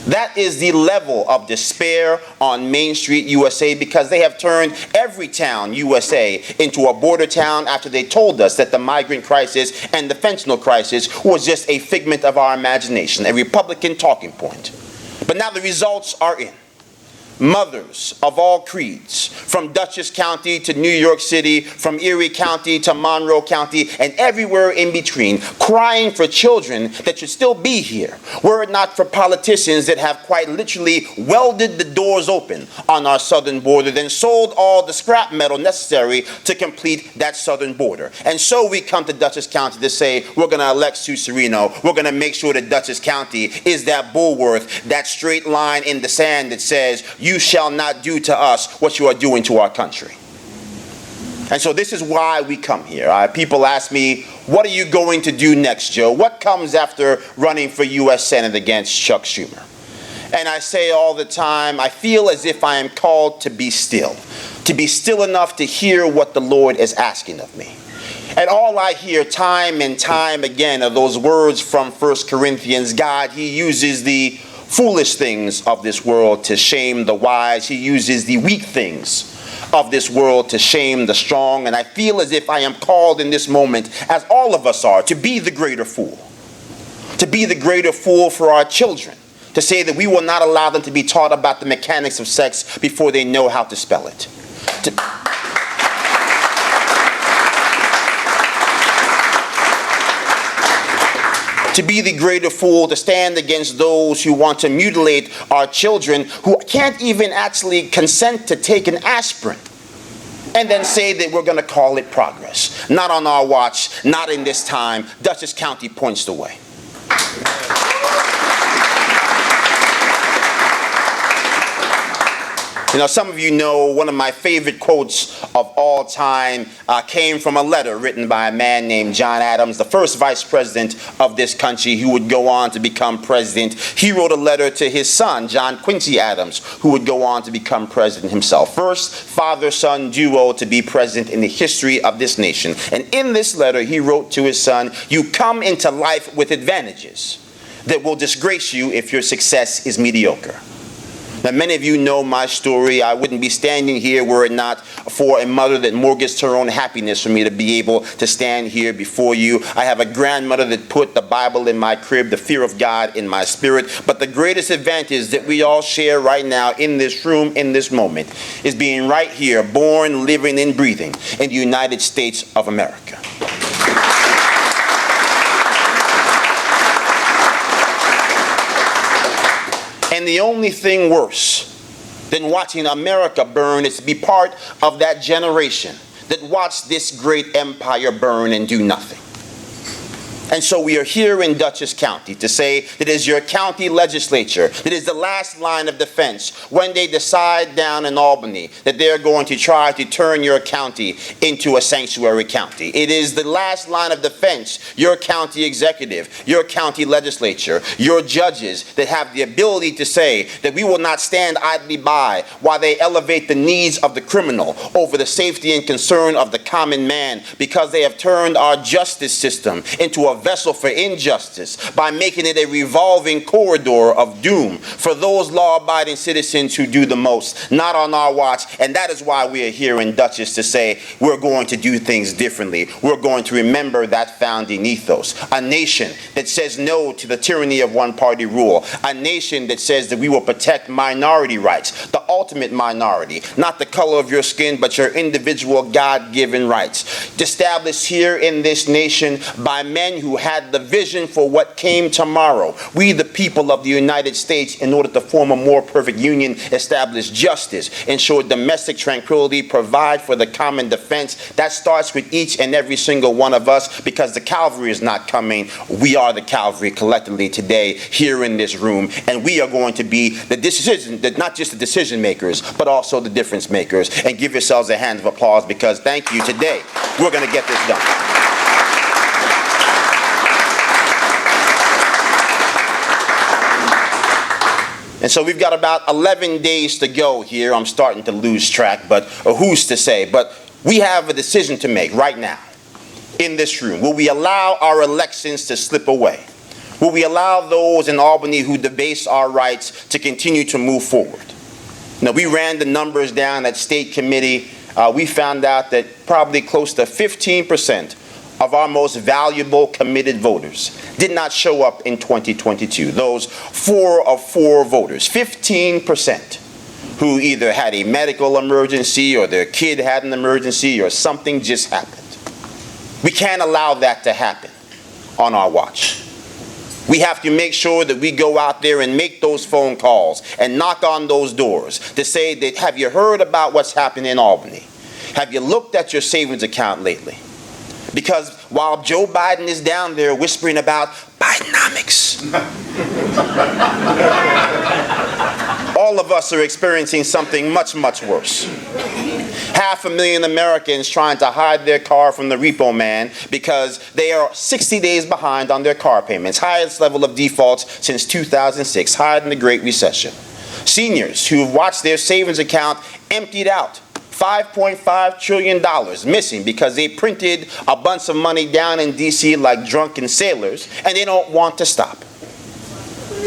That is the level of despair on Main Street, USA, because they have turned every town, USA, into a border town after they told us that the migrant crisis and the fentanyl crisis was just a figment of our imagination, a Republican talking point. But now the results are in. Mothers of all creeds, from Dutchess County to New York City, from Erie County to Monroe County, and everywhere in between, crying for children that should still be here, were it not for politicians that have quite literally welded the doors open on our southern border, then sold all the scrap metal necessary to complete that southern border. And so we come to Dutchess County to say, we're going to elect Sue Serino. We're going to make sure that Dutchess County is that bulwark, that straight line in the sand that says, you shall not do to us what you are doing to our country. And so this is why we come here. People ask me, what are you going to do next, Joe? What comes after running for U.S. Senate against Chuck Schumer? And I say all the time, I feel as if I am called to be still enough to hear what the Lord is asking of me. And all I hear time and time again are those words from 1 Corinthians. God, He uses the foolish things of this world to shame the wise. He uses the weak things of this world to shame the strong. And I feel as if I am called in this moment, as all of us are, to be the greater fool. To be the greater fool for our children. To say that we will not allow them to be taught about the mechanics of sex before they know how to spell it. To be the greater fool, to stand against those who want to mutilate our children, who can't even actually consent to take an aspirin, and then say that we're going to call it progress. Not on our watch, not in this time. Dutchess County points the way. You know, some of you know one of my favorite quotes of all time came from a letter written by a man named John Adams, the first vice president of this country, who would go on to become president. He wrote a letter to his son, John Quincy Adams, who would go on to become president himself. First father-son duo to be president in the history of this nation. And in this letter, he wrote to his son, you come into life with advantages that will disgrace you if your success is mediocre. Now, many of you know my story. I wouldn't be standing here were it not for a mother that mortgaged her own happiness for me to be able to stand here before you. I have a grandmother that put the Bible in my crib, the fear of God in my spirit. But the greatest advantage that we all share right now in this room, in this moment, is being right here, born, living, and breathing in the United States of America. And the only thing worse than watching America burn is to be part of that generation that watched this great empire burn and do nothing. And so we are here in Dutchess County to say that it is your county legislature that is the last line of defense when they decide down in Albany that they're going to try to turn your county into a sanctuary county. It is the last line of defense, your county executive, your county legislature, your judges that have the ability to say that we will not stand idly by while they elevate the needs of the criminal over the safety and concern of the common man, because they have turned our justice system into a vessel for injustice by making it a revolving corridor of doom for those law-abiding citizens who do the most. Not on our watch, and that is why we are here in Dutchess to say we're going to do things differently. We're going to remember that founding ethos. A nation that says no to the tyranny of one-party rule. A nation that says that we will protect minority rights, the ultimate minority, not the color of your skin, but your individual God-given rights. Established here in this nation by men who had the vision for what came tomorrow. We, the people of the United States, in order to form a more perfect union, establish justice, ensure domestic tranquility, provide for the common defense. That starts with each and every single one of us, because the cavalry is not coming. We are the cavalry collectively today here in this room, and we are going to be the decision, not just the decision makers, but also the difference makers. And give yourselves a hand of applause, because thank you. Today, we're going to get this done. And so we've got about 11 days to go here. I'm starting to lose track, but who's to say? But we have a decision to make right now in this room. Will we allow our elections to slip away? Will we allow those in Albany who debase our rights to continue to move forward? Now, we ran the numbers down at state committee. We found out that probably close to 15% of our most valuable committed voters did not show up in 2022. Those 4 of 4 voters, 15%, who either had a medical emergency or their kid had an emergency or something just happened. We can't allow that to happen on our watch. We have to make sure that we go out there and make those phone calls and knock on those doors to say that, have you heard about what's happening in Albany? Have you looked at your savings account lately? Because while Joe Biden is down there whispering about Bidenomics, all of us are experiencing something much, much worse. 500,000 Americans trying to hide their car from the repo man because they are 60 days behind on their car payments. Highest level of defaults since 2006, higher than the Great Recession. Seniors who have watched their savings account emptied out. $5.5 trillion missing because they printed a bunch of money down in D.C. like drunken sailors, and they don't want to stop.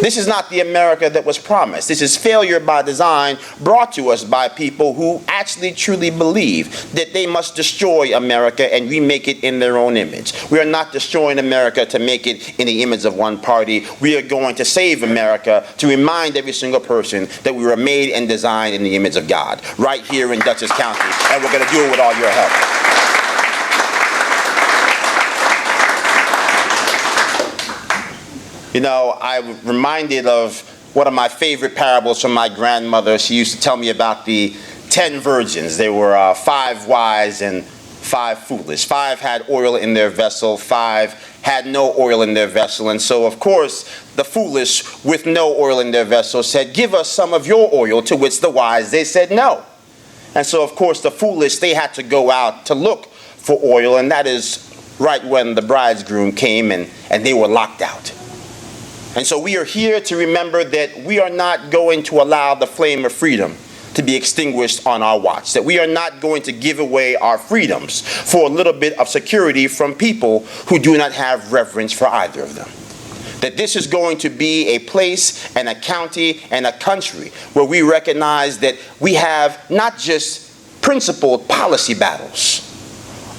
This is not the America that was promised. This is failure by design brought to us by people who actually truly believe that they must destroy America and remake it in their own image. We are not destroying America to make it in the image of one party. We are going to save America to remind every single person that we were made and designed in the image of God, right here in Dutchess County, and we're going to do it with all your help. You know, I'm reminded of one of my favorite parables from my grandmother. She used to tell me about the 10 virgins. There were 5 wise and 5 foolish. 5 had oil in their vessel, 5 had no oil in their vessel. And so, of course, the foolish with no oil in their vessel said, "Give us some of your oil," to which the wise, they said no. And so, of course, the foolish, they had to go out to look for oil, and that is right when the bridegroom came and they were locked out. And so we are here to remember that we are not going to allow the flame of freedom to be extinguished on our watch, that we are not going to give away our freedoms for a little bit of security from people who do not have reverence for either of them. that this is going to be a place and a county and a country where we recognize that we have not just principled policy battles,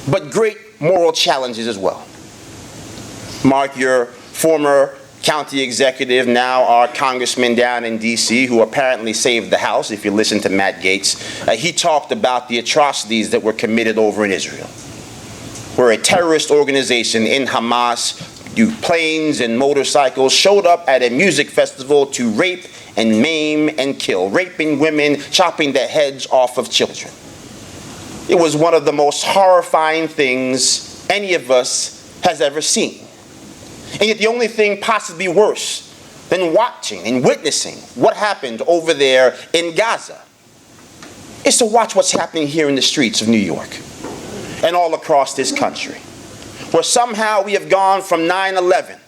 but great moral challenges as well. Mark, your former county executive, now our congressman down in D.C., who apparently saved the House, if you listen to Matt Gaetz, he talked about the atrocities that were committed over in Israel, where a terrorist organization in Hamas, planes and motorcycles, showed up at a music festival to rape and maim and kill, raping women, chopping the heads off of children. It was one of the most horrifying things any of us has ever seen. And yet the only thing possibly worse than watching and witnessing what happened over there in Gaza is to watch what's happening here in the streets of New York and all across this country, where somehow we have gone from 9/11,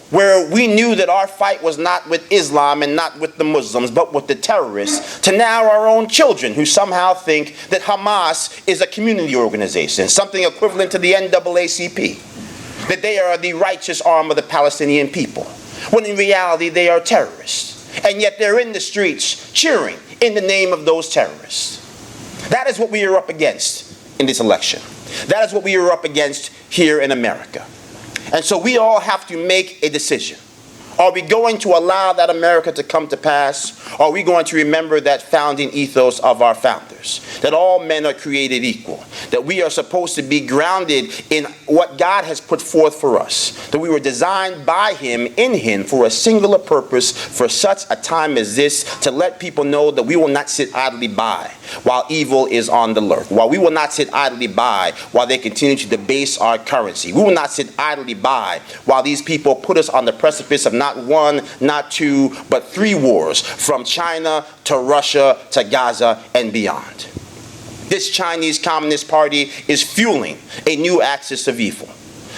where we knew that our fight was not with Islam and not with the Muslims, but with the terrorists, to now our own children who somehow think that Hamas is a community organization, something equivalent to the NAACP, that they are the righteous arm of the Palestinian people, when in reality they are terrorists. And yet they're in the streets cheering in the name of those terrorists. That is what we are up against in this election. That is what we are up against here in America. And so we all have to make a decision. Are we going to allow that America to come to pass? Or are we going to remember that founding ethos of our founders, that all men are created equal, that we are supposed to be grounded in what God has put forth for us, that we were designed by Him, in Him, for a singular purpose, for such a time as this, to let people know that we will not sit idly by while evil is on the lurk, while we will not sit idly by while they continue to debase our currency. We will not sit idly by while these people put us on the precipice of not one, not two, but 3 wars, from China to Russia to Gaza and beyond. This Chinese Communist Party is fueling a new axis of evil.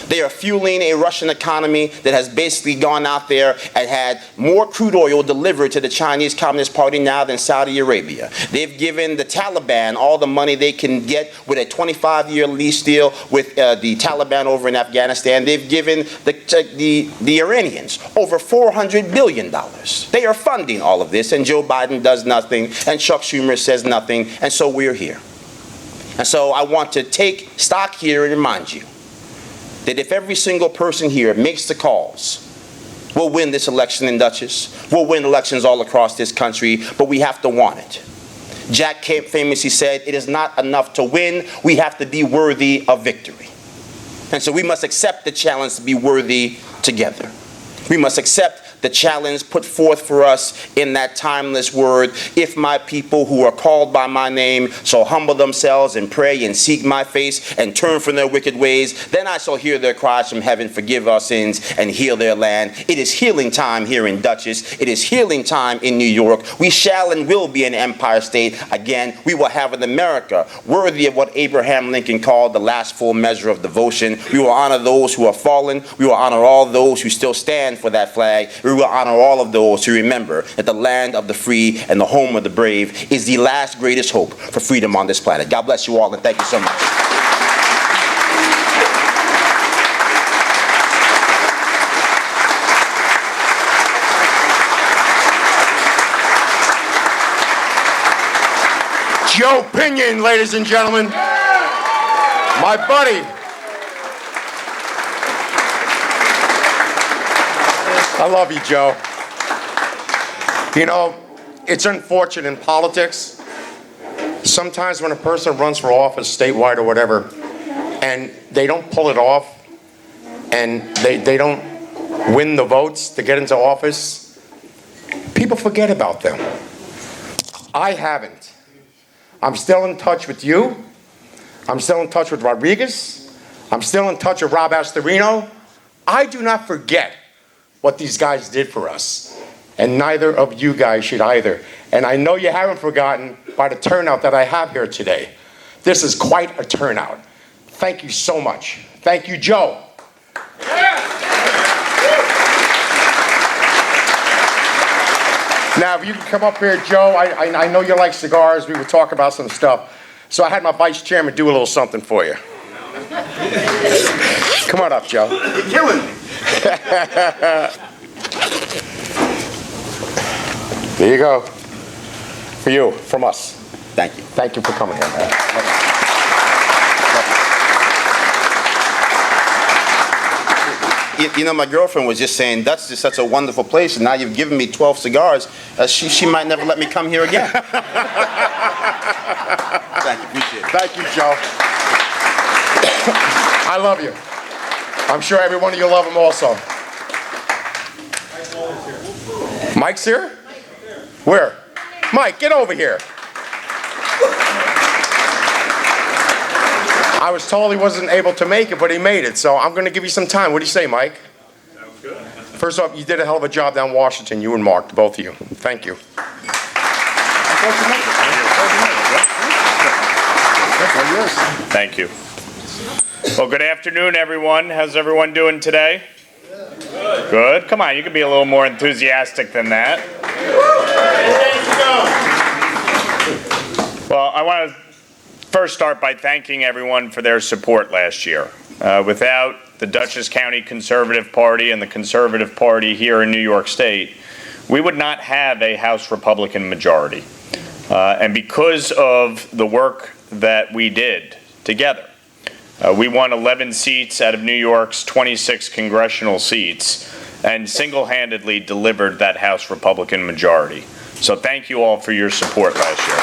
They are fueling a Russian economy that has basically gone out there and had more crude oil delivered to the Chinese Communist Party now than Saudi Arabia. They've given the Taliban all the money they can get with a 25-year lease deal with the Taliban over in Afghanistan. They've given the Iranians over $400 billion. They are funding all of this, and Joe Biden does nothing, and Chuck Schumer says nothing, and so we're here. And so I want to take stock here and remind you that if every single person here makes the calls, we'll win this election in Dutchess. We'll win elections all across this country, but we have to want it. Jack Kemp famously said, "It is not enough to win, we have to be worthy of victory." And so we must accept the challenge to be worthy together. We must accept the challenge put forth for us in that timeless word, "If my people who are called by my name shall humble themselves and pray and seek my face and turn from their wicked ways, then I shall hear their cries from heaven, forgive our sins, and heal their land." It is healing time here in Dutchess. It is healing time in New York. We shall and will be an empire state again. We will have an America worthy of what Abraham Lincoln called the last full measure of devotion. We will honor those who have fallen. We will honor all those who still stand for that flag. We will honor all of those who remember that the land of the free and the home of the brave is the last greatest hope for freedom on this planet. God bless you all, and thank you so much. Joe Pinion, ladies and gentlemen. My buddy. I love you, Joe. You know, it's unfortunate in politics. Sometimes when a person runs for office, statewide or whatever, and they don't pull it off, and they don't win the votes to get into office, people forget about them. I haven't. I'm still in touch with you. I'm still in touch with Rodriguez. I'm still in touch with Rob Astorino. I do not forget what these guys did for us, and neither of you guys should either. And I know you haven't forgotten by the turnout that I have here today. This is quite a turnout. Thank you so much. Thank you, Joe. Now, if you can come up here, Joe, I know you like cigars. We were talking about some stuff. So I had my vice chairman do a little something for you. Come on up, Joe. You're killing me. There you go. For you, from us. Thank you. Thank you for coming here. You know, my girlfriend was just saying, Dutchess is such a wonderful place, and now you've given me 12 cigars. She might never let me come here again. Thank you, appreciate it. Thank you, Joe. I love you. I'm sure every one of you love him also. Mike's here? Where? Mike, get over here. I was told he wasn't able to make it, but he made it, so I'm going to give you some time. What do you say, Mike? Sounds good. First off, you did a hell of a job down in Washington, you and Mark, both of you. Thank you. Thank you. Well, good afternoon, everyone. How's everyone doing today? Good. Good? Come on, you can be a little more enthusiastic than that. Well, I want to first start by thanking everyone for their support last year. Without the Dutchess County Conservative Party and the Conservative Party here in New York State, we would not have a House Republican majority. And because of the work that we did together, we won 11 seats out of New York's 26 congressional seats and single-handedly delivered that House Republican majority. So thank you all for your support last year.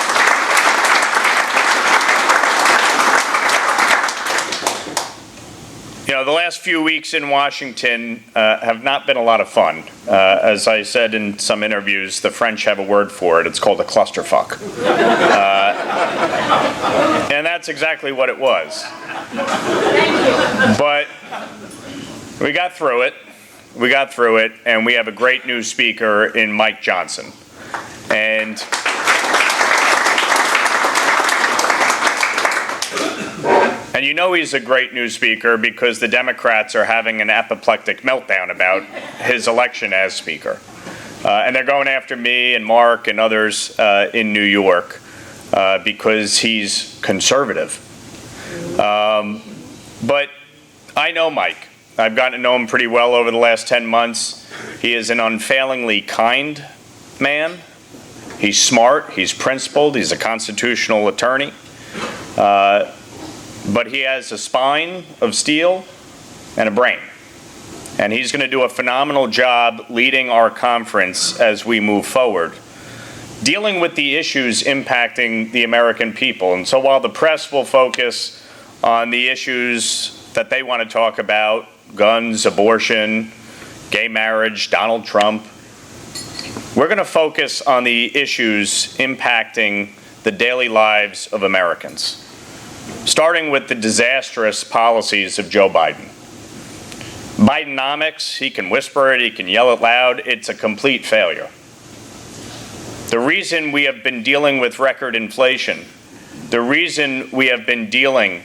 You know, the last few weeks in Washington have not been a lot of fun. As I said in some interviews, the French have a word for it. It's called a clusterfuck. And that's exactly what it was. But we got through it. We got through it, and we have a great new speaker in Mike Johnson. And you know he's a great new speaker because the Democrats are having an apoplectic meltdown about his election as speaker. And they're going after me and Mark and others in New York because he's conservative. But I know Mike. I've gotten to know him pretty well over the last 10 months. He is an unfailingly kind man. He's smart, he's principled, he's a constitutional attorney. But he has a spine of steel and a brain. And he's going to do a phenomenal job leading our conference as we move forward, dealing with the issues impacting the American people. And so while the press will focus on the issues that they want to talk about, guns, abortion, gay marriage, Donald Trump, we're going to focus on the issues impacting the daily lives of Americans, starting with the disastrous policies of Joe Biden. Bidenomics, he can whisper it, he can yell it loud, it's a complete failure. The reason we have been dealing with record inflation, the reason we have been dealing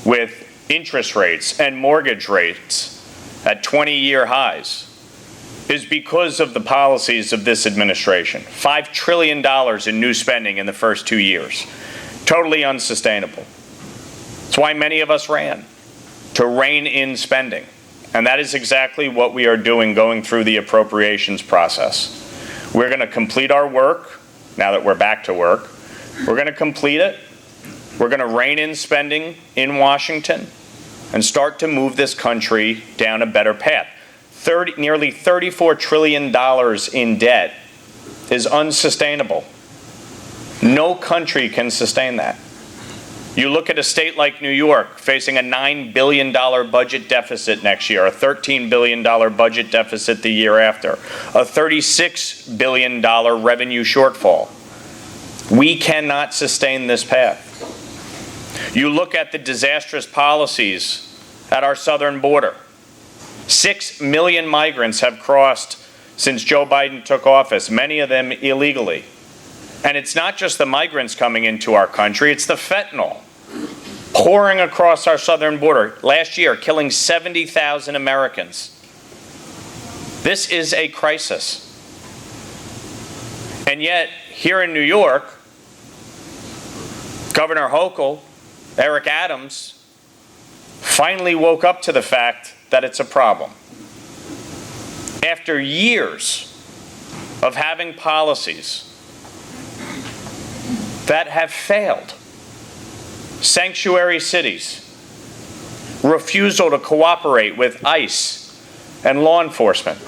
with interest rates and mortgage rates at 20-year highs is because of the policies of this administration. $5 trillion in new spending in the first 2 years. Totally unsustainable. That's why many of us ran, to rein in spending. And that is exactly what we are doing going through the appropriations process. We're going to complete our work, now that we're back to work. We're going to complete it. We're going to rein in spending in Washington and start to move this country down a better path. Nearly $34 trillion in debt is unsustainable. No country can sustain that. You look at a state like New York facing a $9 billion budget deficit next year, a $13 billion budget deficit the year after, a $36 billion revenue shortfall. We cannot sustain this path. You look at the disastrous policies at our southern border. 6 million migrants have crossed since Joe Biden took office, many of them illegally. And it's not just the migrants coming into our country, it's the fentanyl pouring across our southern border. Last year, killing 70,000 Americans. This is a crisis. And yet, here in New York, Governor Hochul, Eric Adams, finally woke up to the fact that it's a problem. After years of having policies that have failed. Sanctuary cities, refusal to cooperate with ICE and law enforcement,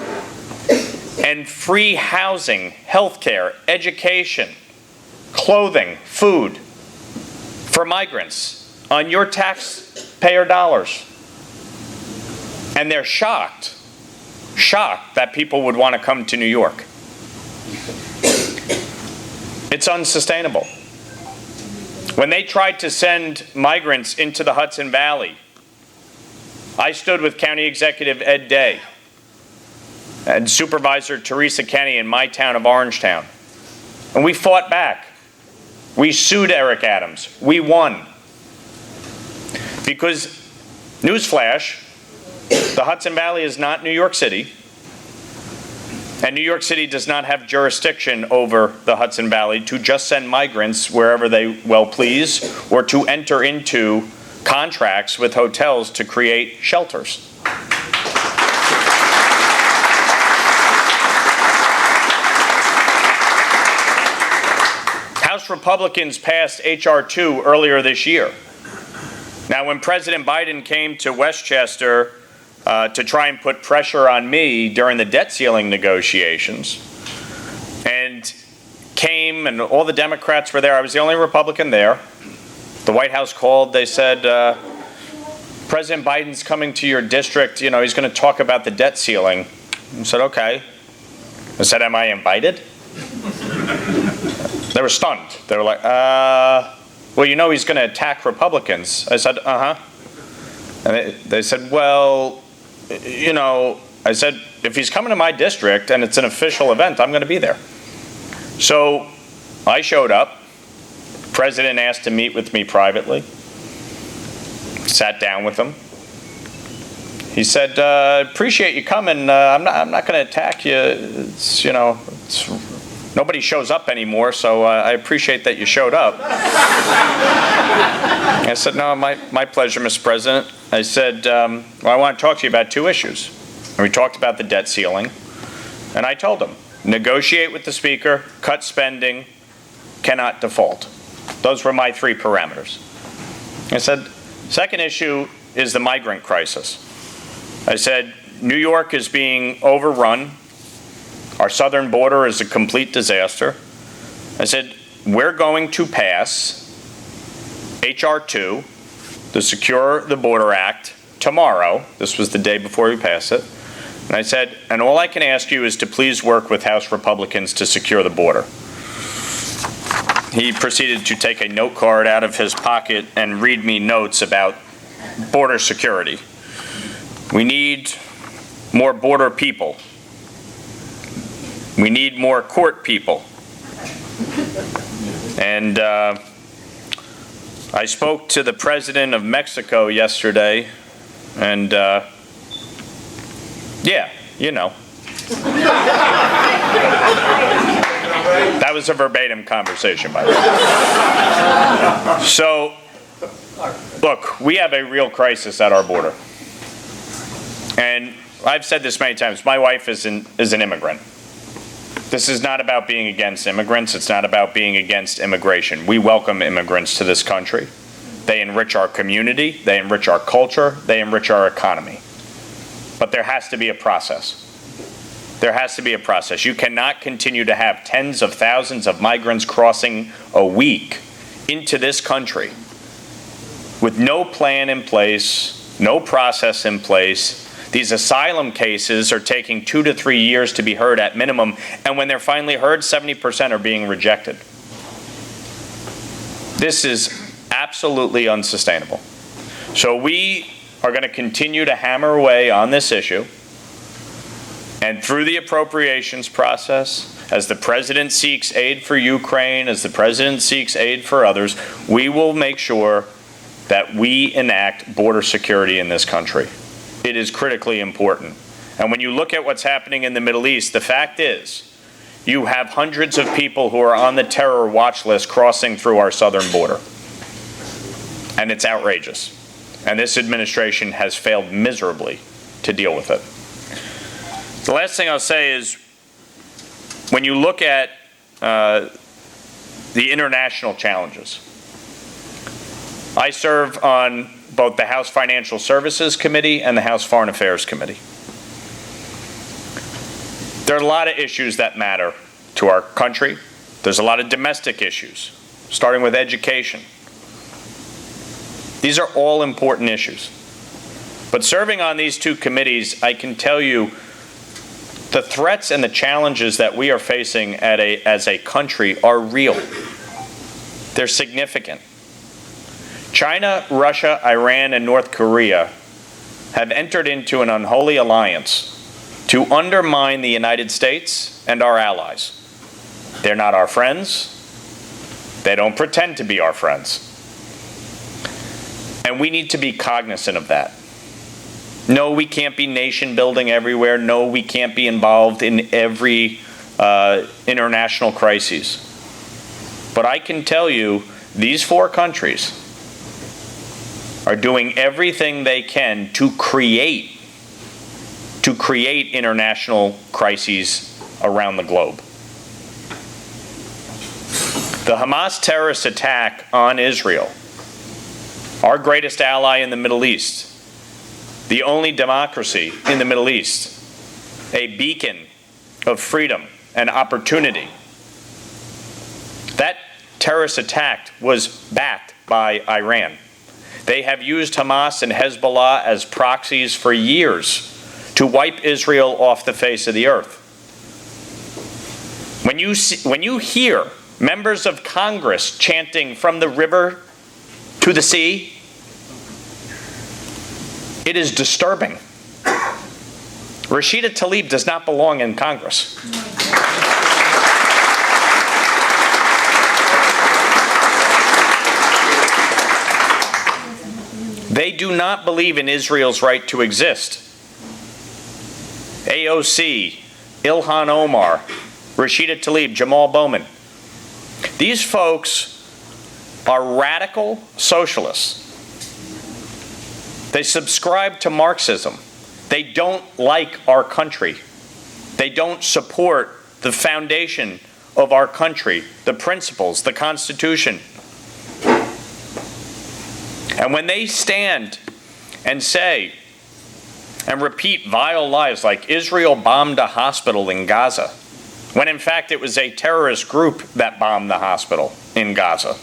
and free housing, healthcare, education, clothing, food for migrants on your taxpayer dollars. And they're shocked that people would want to come to New York. It's unsustainable. When they tried to send migrants into the Hudson Valley, I stood with County Executive Ed Day and Supervisor Teresa Kenny in my town of Orangetown, and we fought back. We sued Eric Adams. We won. Because, newsflash, the Hudson Valley is not New York City, and New York City does not have jurisdiction over the Hudson Valley to just send migrants wherever they well please, or to enter into contracts with hotels to create shelters. House Republicans passed H.R. 2 earlier this year. Now, when President Biden came to Westchester to try and put pressure on me during the debt ceiling negotiations, and came and all the Democrats were there, I was the only Republican there. The White House called, they said, President Biden's coming to your district, you know, he's going to talk about the debt ceiling. I said, okay. I said, am I invited? They were stunned. They were like, well, you know he's going to attack Republicans. I said, uh-huh. And they said, well, you know, I said, if he's coming to my district and it's an official event, I'm going to be there. So I showed up. President asked to meet with me privately. Sat down with him. He said, appreciate you coming. I'm not going to attack you. It's, you know, nobody shows up anymore, so I appreciate that you showed up. I said, no, my pleasure, Mr. President. I said, well, I want to talk to you about two issues. And we talked about the debt ceiling. And I told him, negotiate with the Speaker, cut spending, cannot default. Those were my three parameters. I said, second issue is the migrant crisis. I said, New York is being overrun. Our southern border is a complete disaster. I said, we're going to pass H.R. 2, the Secure the Border Act, tomorrow. This was the day before we passed it. And I said, and all I can ask you is to please work with House Republicans to secure the border. He proceeded to take a note card out of his pocket and read me notes about border security. We need more border people. We need more court people. And I spoke to the president of Mexico yesterday, and yeah, you know. That was a verbatim conversation, by the way. So, look, we have a real crisis at our border. And I've said this many times, my wife is an immigrant. This is not about being against immigrants. It's not about being against immigration. We welcome immigrants to this country. They enrich our community. They enrich our culture. They enrich our economy. But there has to be a process. There has to be a process. You cannot continue to have tens of thousands of migrants crossing a week into this country with no plan in place, no process in place. These asylum cases are taking 2 to 3 years to be heard at minimum, and when they're finally heard, 70% are being rejected. This is absolutely unsustainable. So we are going to continue to hammer away on this issue, and through the appropriations process, as the President seeks aid for Ukraine, as the President seeks aid for others, we will make sure that we enact border security in this country. It is critically important. And when you look at what's happening in the Middle East, the fact is, you have hundreds of people who are on the terror watch list crossing through our southern border. And it's outrageous. And this administration has failed miserably to deal with it. The last thing I'll say is, when you look at the international challenges, I serve on both the House Financial Services Committee and the House Foreign Affairs Committee. There are a lot of issues that matter to our country. There's a lot of domestic issues, starting with education. These are all important issues. But serving on these two committees, I can tell you the threats and the challenges that we are facing as a country are real. They're significant. China, Russia, Iran, and North Korea have entered into an unholy alliance to undermine the United States and our allies. They're not our friends. They don't pretend to be our friends. And we need to be cognizant of that. No, we can't be nation building everywhere. No, we can't be involved in every international crisis. But I can tell you, these four countries are doing everything they can to create international crises around the globe. The Hamas terrorist attack on Israel, our greatest ally in the Middle East, the only democracy in the Middle East, a beacon of freedom and opportunity. That terrorist attack was backed by Iran. They have used Hamas and Hezbollah as proxies for years to wipe Israel off the face of the earth. When you hear members of Congress chanting "from the river to the sea," it is disturbing. Rashida Tlaib does not belong in Congress. They do not believe in Israel's right to exist. AOC, Ilhan Omar, Rashida Tlaib, Jamal Bowman. These folks are radical socialists. They subscribe to Marxism. They don't like our country. They don't support the foundation of our country, the principles, the Constitution. And when they stand and say and repeat vile lies like Israel bombed a hospital in Gaza, when in fact it was a terrorist group that bombed the hospital in Gaza,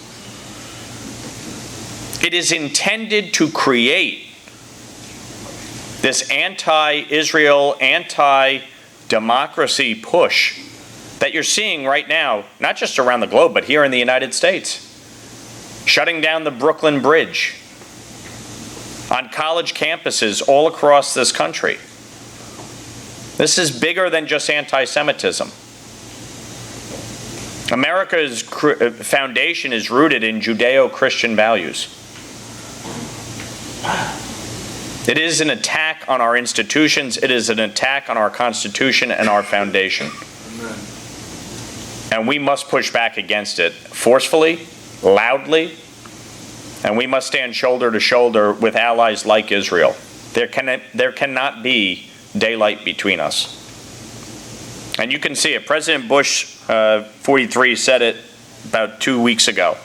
it is intended to create this anti-Israel, anti-democracy push that you're seeing right now, not just around the globe, but here in the United States. Shutting down the Brooklyn Bridge on college campuses all across this country. This is bigger than just anti-Semitism. America's foundation is rooted in Judeo-Christian values. It is an attack on our institutions. It is an attack on our Constitution and our foundation. Amen. And we must push back against it forcefully, loudly, and we must stand shoulder to shoulder with allies like Israel. There cannot be daylight between us. And you can see it. President Bush, 43, said it about 2 weeks ago.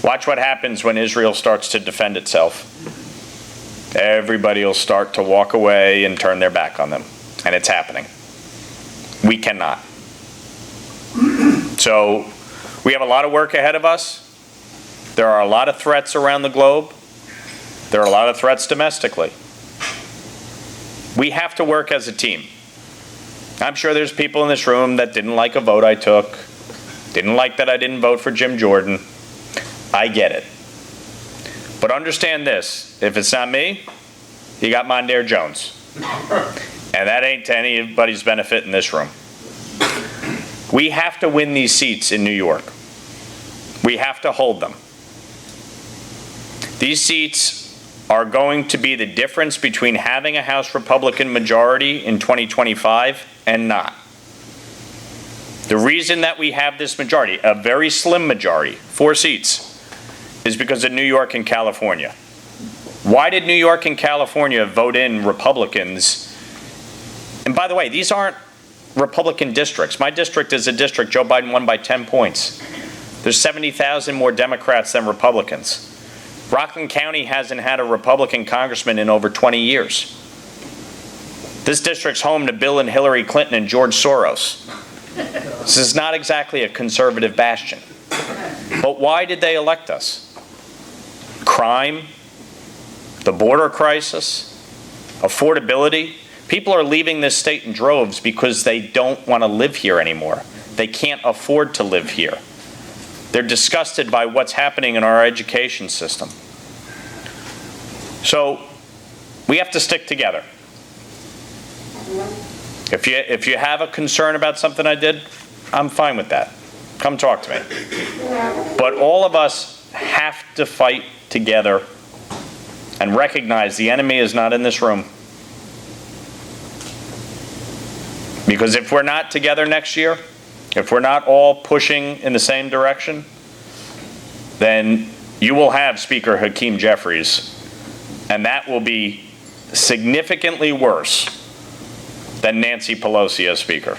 Watch what happens when Israel starts to defend itself. Everybody will start to walk away and turn their back on them. And it's happening. We cannot. So we have a lot of work ahead of us. There are a lot of threats around the globe. There are a lot of threats domestically. We have to work as a team. I'm sure there's people in this room that didn't like a vote I took, didn't like that I didn't vote for Jim Jordan. I get it. But understand this, if it's not me, you got Mondaire Jones. And that ain't to anybody's benefit in this room. We have to win these seats in New York. We have to hold them. These seats are going to be the difference between having a House Republican majority in 2025 and not. The reason that we have this majority, a very slim majority, 4 seats, is because of New York and California. Why did New York and California vote in Republicans? And by the way, these aren't Republican districts. My district is a district Joe Biden won by 10 points. There's 70,000 more Democrats than Republicans. Rockland County hasn't had a Republican congressman in over 20 years. This district's home to Bill and Hillary Clinton and George Soros. This is not exactly a conservative bastion. But why did they elect us? Crime, the border crisis, affordability. People are leaving this state in droves because they don't want to live here anymore. They can't afford to live here. They're disgusted by what's happening in our education system. So we have to stick together. If you have a concern about something I did, I'm fine with that. Come talk to me. But all of us have to fight together and recognize the enemy is not in this room. Because if we're not together next year, if we're not all pushing in the same direction, then you will have Speaker Hakeem Jeffries, and that will be significantly worse than Nancy Pelosi as Speaker.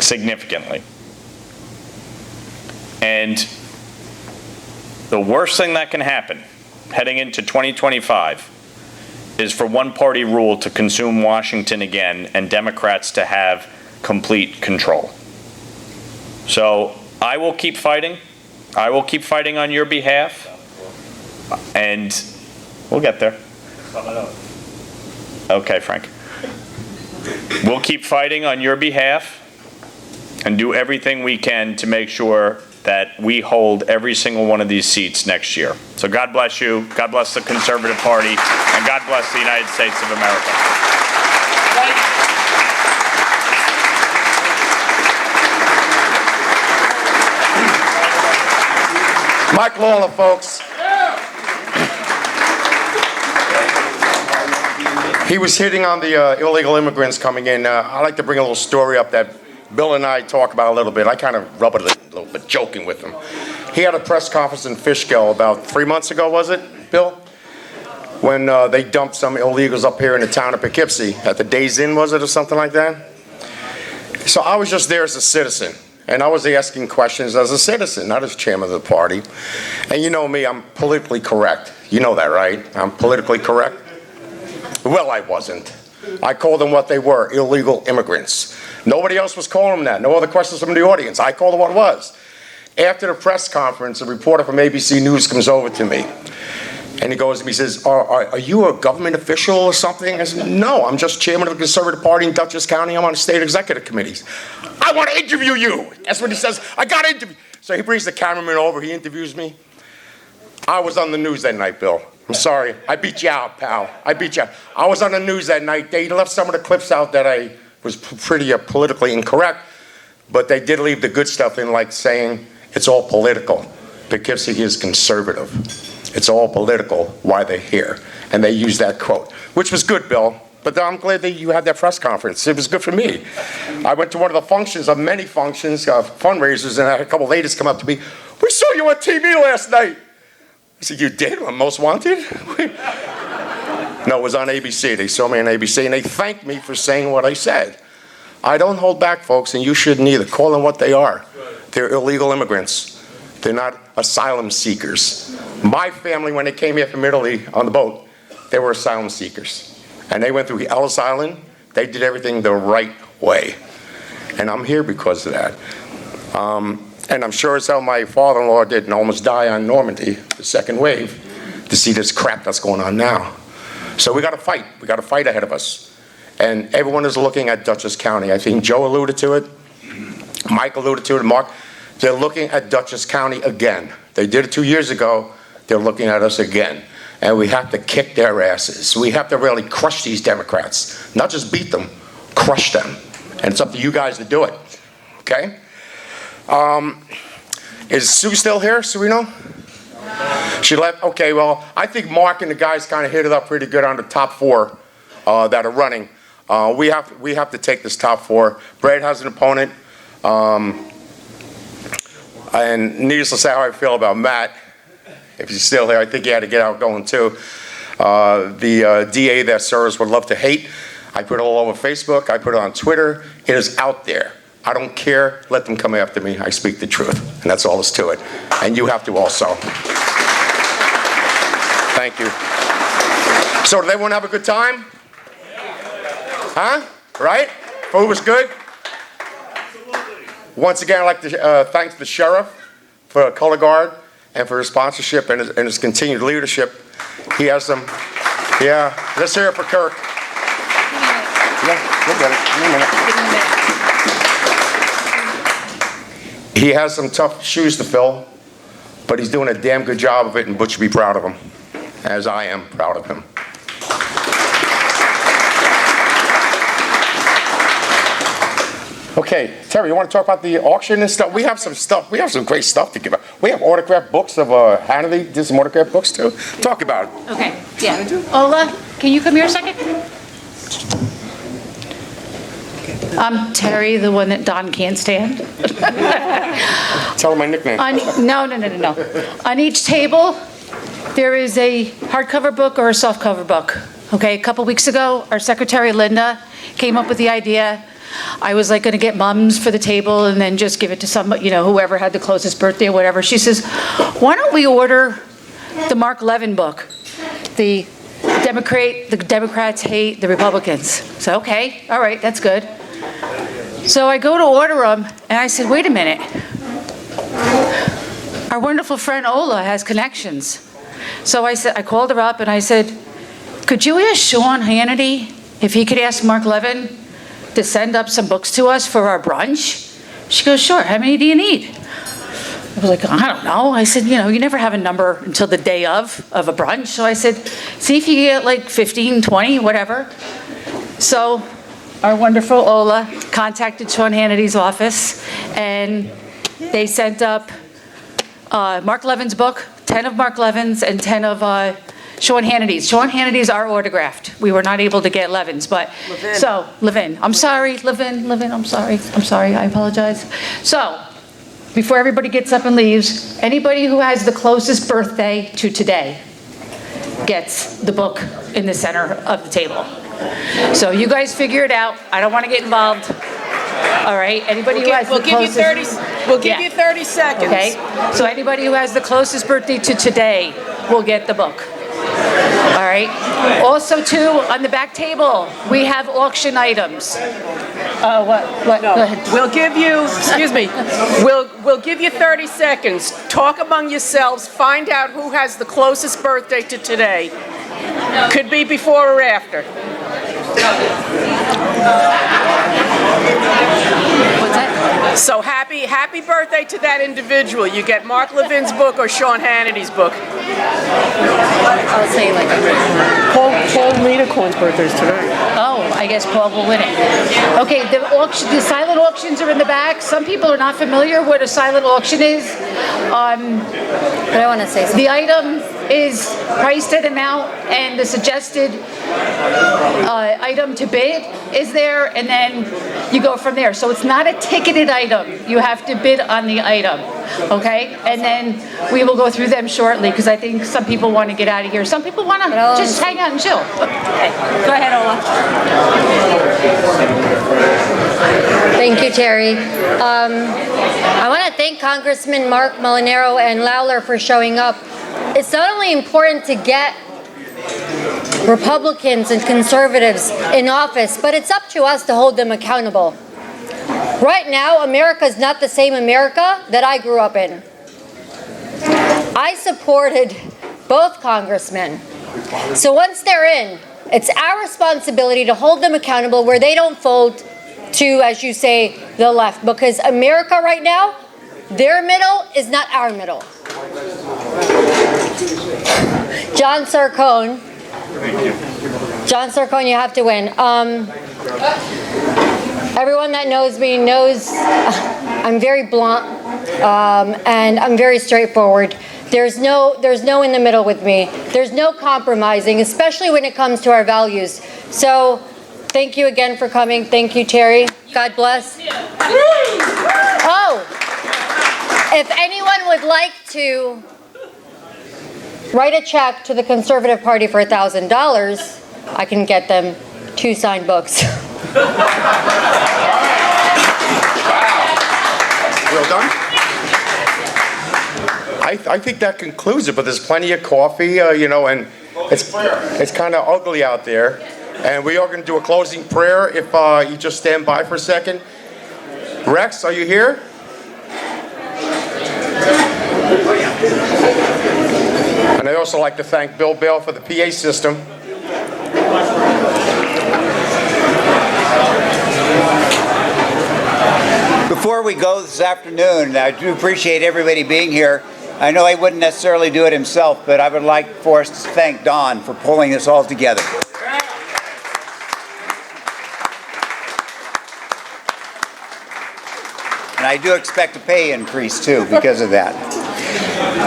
Significantly. And the worst thing that can happen heading into 2025 is for one-party rule to consume Washington again and Democrats to have complete control. So I will keep fighting. I will keep fighting on your behalf. And we'll get there. Okay, Frank. We'll keep fighting on your behalf and do everything we can to make sure that we hold every single one of these seats next year. So God bless you, God bless the Conservative Party, and God bless the United States of America. Mike Lawler, folks. He was hitting on the illegal immigrants coming in. I'd like to bring a little story up that Bill and I talk about a little bit. I kind of rub it a little bit, joking with him. He had a press conference in Fishkill about 3 months ago, was it, Bill? When they dumped some illegals up here in the town of Poughkeepsie at the Days Inn, was it, or something like that? So I was just there as a citizen, and I was asking questions as a citizen, not as chairman of the party. And you know me, I'm politically correct. You know that, right? I'm politically correct? Well, I wasn't. I called them what they were, illegal immigrants. Nobody else was calling them that. No other questions from the audience. I called them what it was. After the press conference, a reporter from ABC News comes over to me. And he goes to me, he says, are you a government official or something? I said, no, I'm just chairman of the Conservative Party in Dutchess County. I'm on the state executive committees. I want to interview you. That's what he says. I got to interview. So he brings the cameraman over. He interviews me. I was on the news that night, Bill. I'm sorry. I beat you out, pal. I beat you out. I was on the news that night. They left some of the clips out that I was pretty politically incorrect, but they did leave the good stuff in, like saying it's all political. Poughkeepsie is conservative. It's all political why they're here. And they used that quote, which was good, Bill. But I'm glad that you had that press conference. It was good for me. I went to one of the functions, of many functions, fundraisers, and I had a couple ladies come up to me. We saw you on TV last night. I said, you did? I'm Most Wanted? No, it was on ABC. They saw me on ABC, and they thanked me for saying what I said. I don't hold back, folks, and you shouldn't either. Call them what they are. They're illegal immigrants. They're not asylum seekers. My family, when they came here from Italy on the boat, they were asylum seekers. And they went through Ellis Island. They did everything the right way. And I'm here because of that. And I'm sure as hell my father-in-law didn't almost die on Normandy, the second wave, to see this crap that's going on now. So we got to fight. We got to fight ahead of us. And everyone is looking at Dutchess County. I think Joe alluded to it. Mike alluded to it. Mark. They're looking at Dutchess County again. They did it 2 years ago. They're looking at us again. And we have to kick their asses. We have to really crush these Democrats. Not just beat them, crush them. And it's up to you guys to do it. Okay? Is Sue still here, Sereno? She left? Okay, well, I think Mark and the guys kind of hit it up pretty good on the top four that are running. We have to take this top four. Brad has an opponent. And needless to say how I feel about Matt. If he's still here, I think he had to get out going too. The DA that serves would love to hate. I put it all over Facebook. I put it on Twitter. It is out there. I don't care. Let them come after me. I speak the truth. And that's all there's to it. And you have to also. Thank you. So did everyone have a good time? Huh? Right? Food was good? Once again, I'd like to thank the sheriff for color guard and for his sponsorship and his continued leadership. He has some, yeah, let's hear it for Kirk. Yeah, we'll get it. He has some tough shoes to fill, but he's doing a damn good job of it, and Butch should be proud of him, as I am proud of him. Okay, Terry, you want to talk about the auction and stuff? We have some stuff. We have some great stuff to give out. We have autographed books of Hannity. Did some autographed books too. Talk about it. Okay, yeah. Ola, can you come here a second? I'm Terry, the one that Don can't stand. Tell him my nickname. No. On each table, there is a hardcover book or a softcover book. Okay, a couple weeks ago, our secretary, Linda, came up with the idea. I was like going to get mums for the table and then just give it to somebody, whoever had the closest birthday or whatever. She says, why don't we order the Mark Levin book? The Democrats hate the Republicans. So, okay, all right, that's good. So I go to order them and I said, wait a minute. Our wonderful friend Ola has connections. So I called her up and I said, could you ask Sean Hannity if he could ask Mark Levin to send up some books to us for our brunch? She goes, sure, how many do you need? I was like, I don't know. I said, you never have a number until the day of a brunch. So I said, see if you get like 15, 20, whatever. So our wonderful Ola contacted Sean Hannity's office and they sent up Mark Levin's book, 10 of Mark Levin's and 10 of Sean Hannity's. Sean Hannity's are autographed. We were not able to get Levin's, but Levin. So Levin. I'm sorry, Levin. I'm sorry. I apologize. So before everybody gets up and leaves, anybody who has the closest birthday to today gets the book in the center of the table. So you guys figure it out. I don't want to get involved. All right. Anybody who has the closest. We'll give you 30 seconds. Okay. So anybody who has the closest birthday to today will get the book. All right. Also, too, on the back table, we have auction items. What? No. Go ahead. We'll give you, we'll give you 30 seconds. Talk among yourselves, find out who has the closest birthday to today. Could be before or after. What's that? So happy birthday to that individual. You get Mark Levin's book or Sean Hannity's book. I'll say like Paul Minichino's birthday is today. Oh, I guess Paul will win it. Okay, the silent auctions are in the back. Some people are not familiar what a silent auction is. But I want to say something. The item is priced at amount, and the suggested item to bid is there, and then you go from there. So it's not a ticketed item. You have to bid on the item, okay? And then we will go through them shortly, because I think some people want to get out of here. Some people want to just hang out and chill. Okay, go ahead, Ola. Thank you, Terry. I want to thank Congressman Mark Molinaro and Lawler for showing up. It's not only important to get Republicans and conservatives in office, but it's up to us to hold them accountable. Right now, America is not the same America that I grew up in. I supported both congressmen. So once they're in, it's our responsibility to hold them accountable where they don't fold to, as you say, the left. Because America right now, their middle is not our middle. John Sarcone. John Sarcone, you have to win. Everyone that knows me knows I'm very blunt and I'm very straightforward. There's no in the middle with me. There's no compromising, especially when it comes to our values. So thank you again for coming. Thank you, Terry. God bless. Oh, if anyone would like to write a check to the Conservative Party for $1,000, I can get them 2 signed books. Well done. I think that concludes it, but there's plenty of coffee, and it's kind of ugly out there. And we are going to do a closing prayer if you just stand by for a second. Rex, are you here? And I'd also like to thank Bill Bale for the PA system. Before we go this afternoon, I do appreciate everybody being here. I know he wouldn't necessarily do it himself, but I would like for us to thank Don for pulling this all together. And I do expect a pay increase too because of that.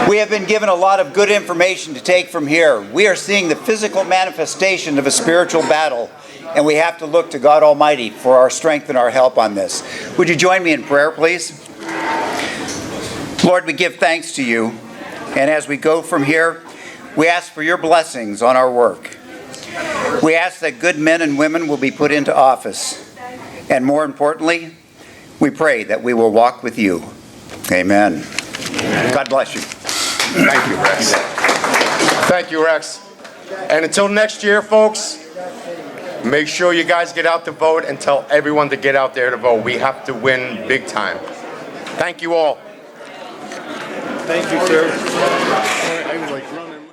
We have been given a lot of good information to take from here. We are seeing the physical manifestation of a spiritual battle, and we have to look to God Almighty for our strength and our help on this. Would you join me in prayer, please? Lord, we give thanks to you, and as we go from here, we ask for your blessings on our work. We ask that good men and women will be put into office, and more importantly, we pray that we will walk with you. Amen. God bless you. Thank you, Rex. Thank you, Rex. And until next year, folks, make sure you guys get out to vote and tell everyone to get out there to vote. We have to win big time. Thank you all. Thank you, sir. I was like running.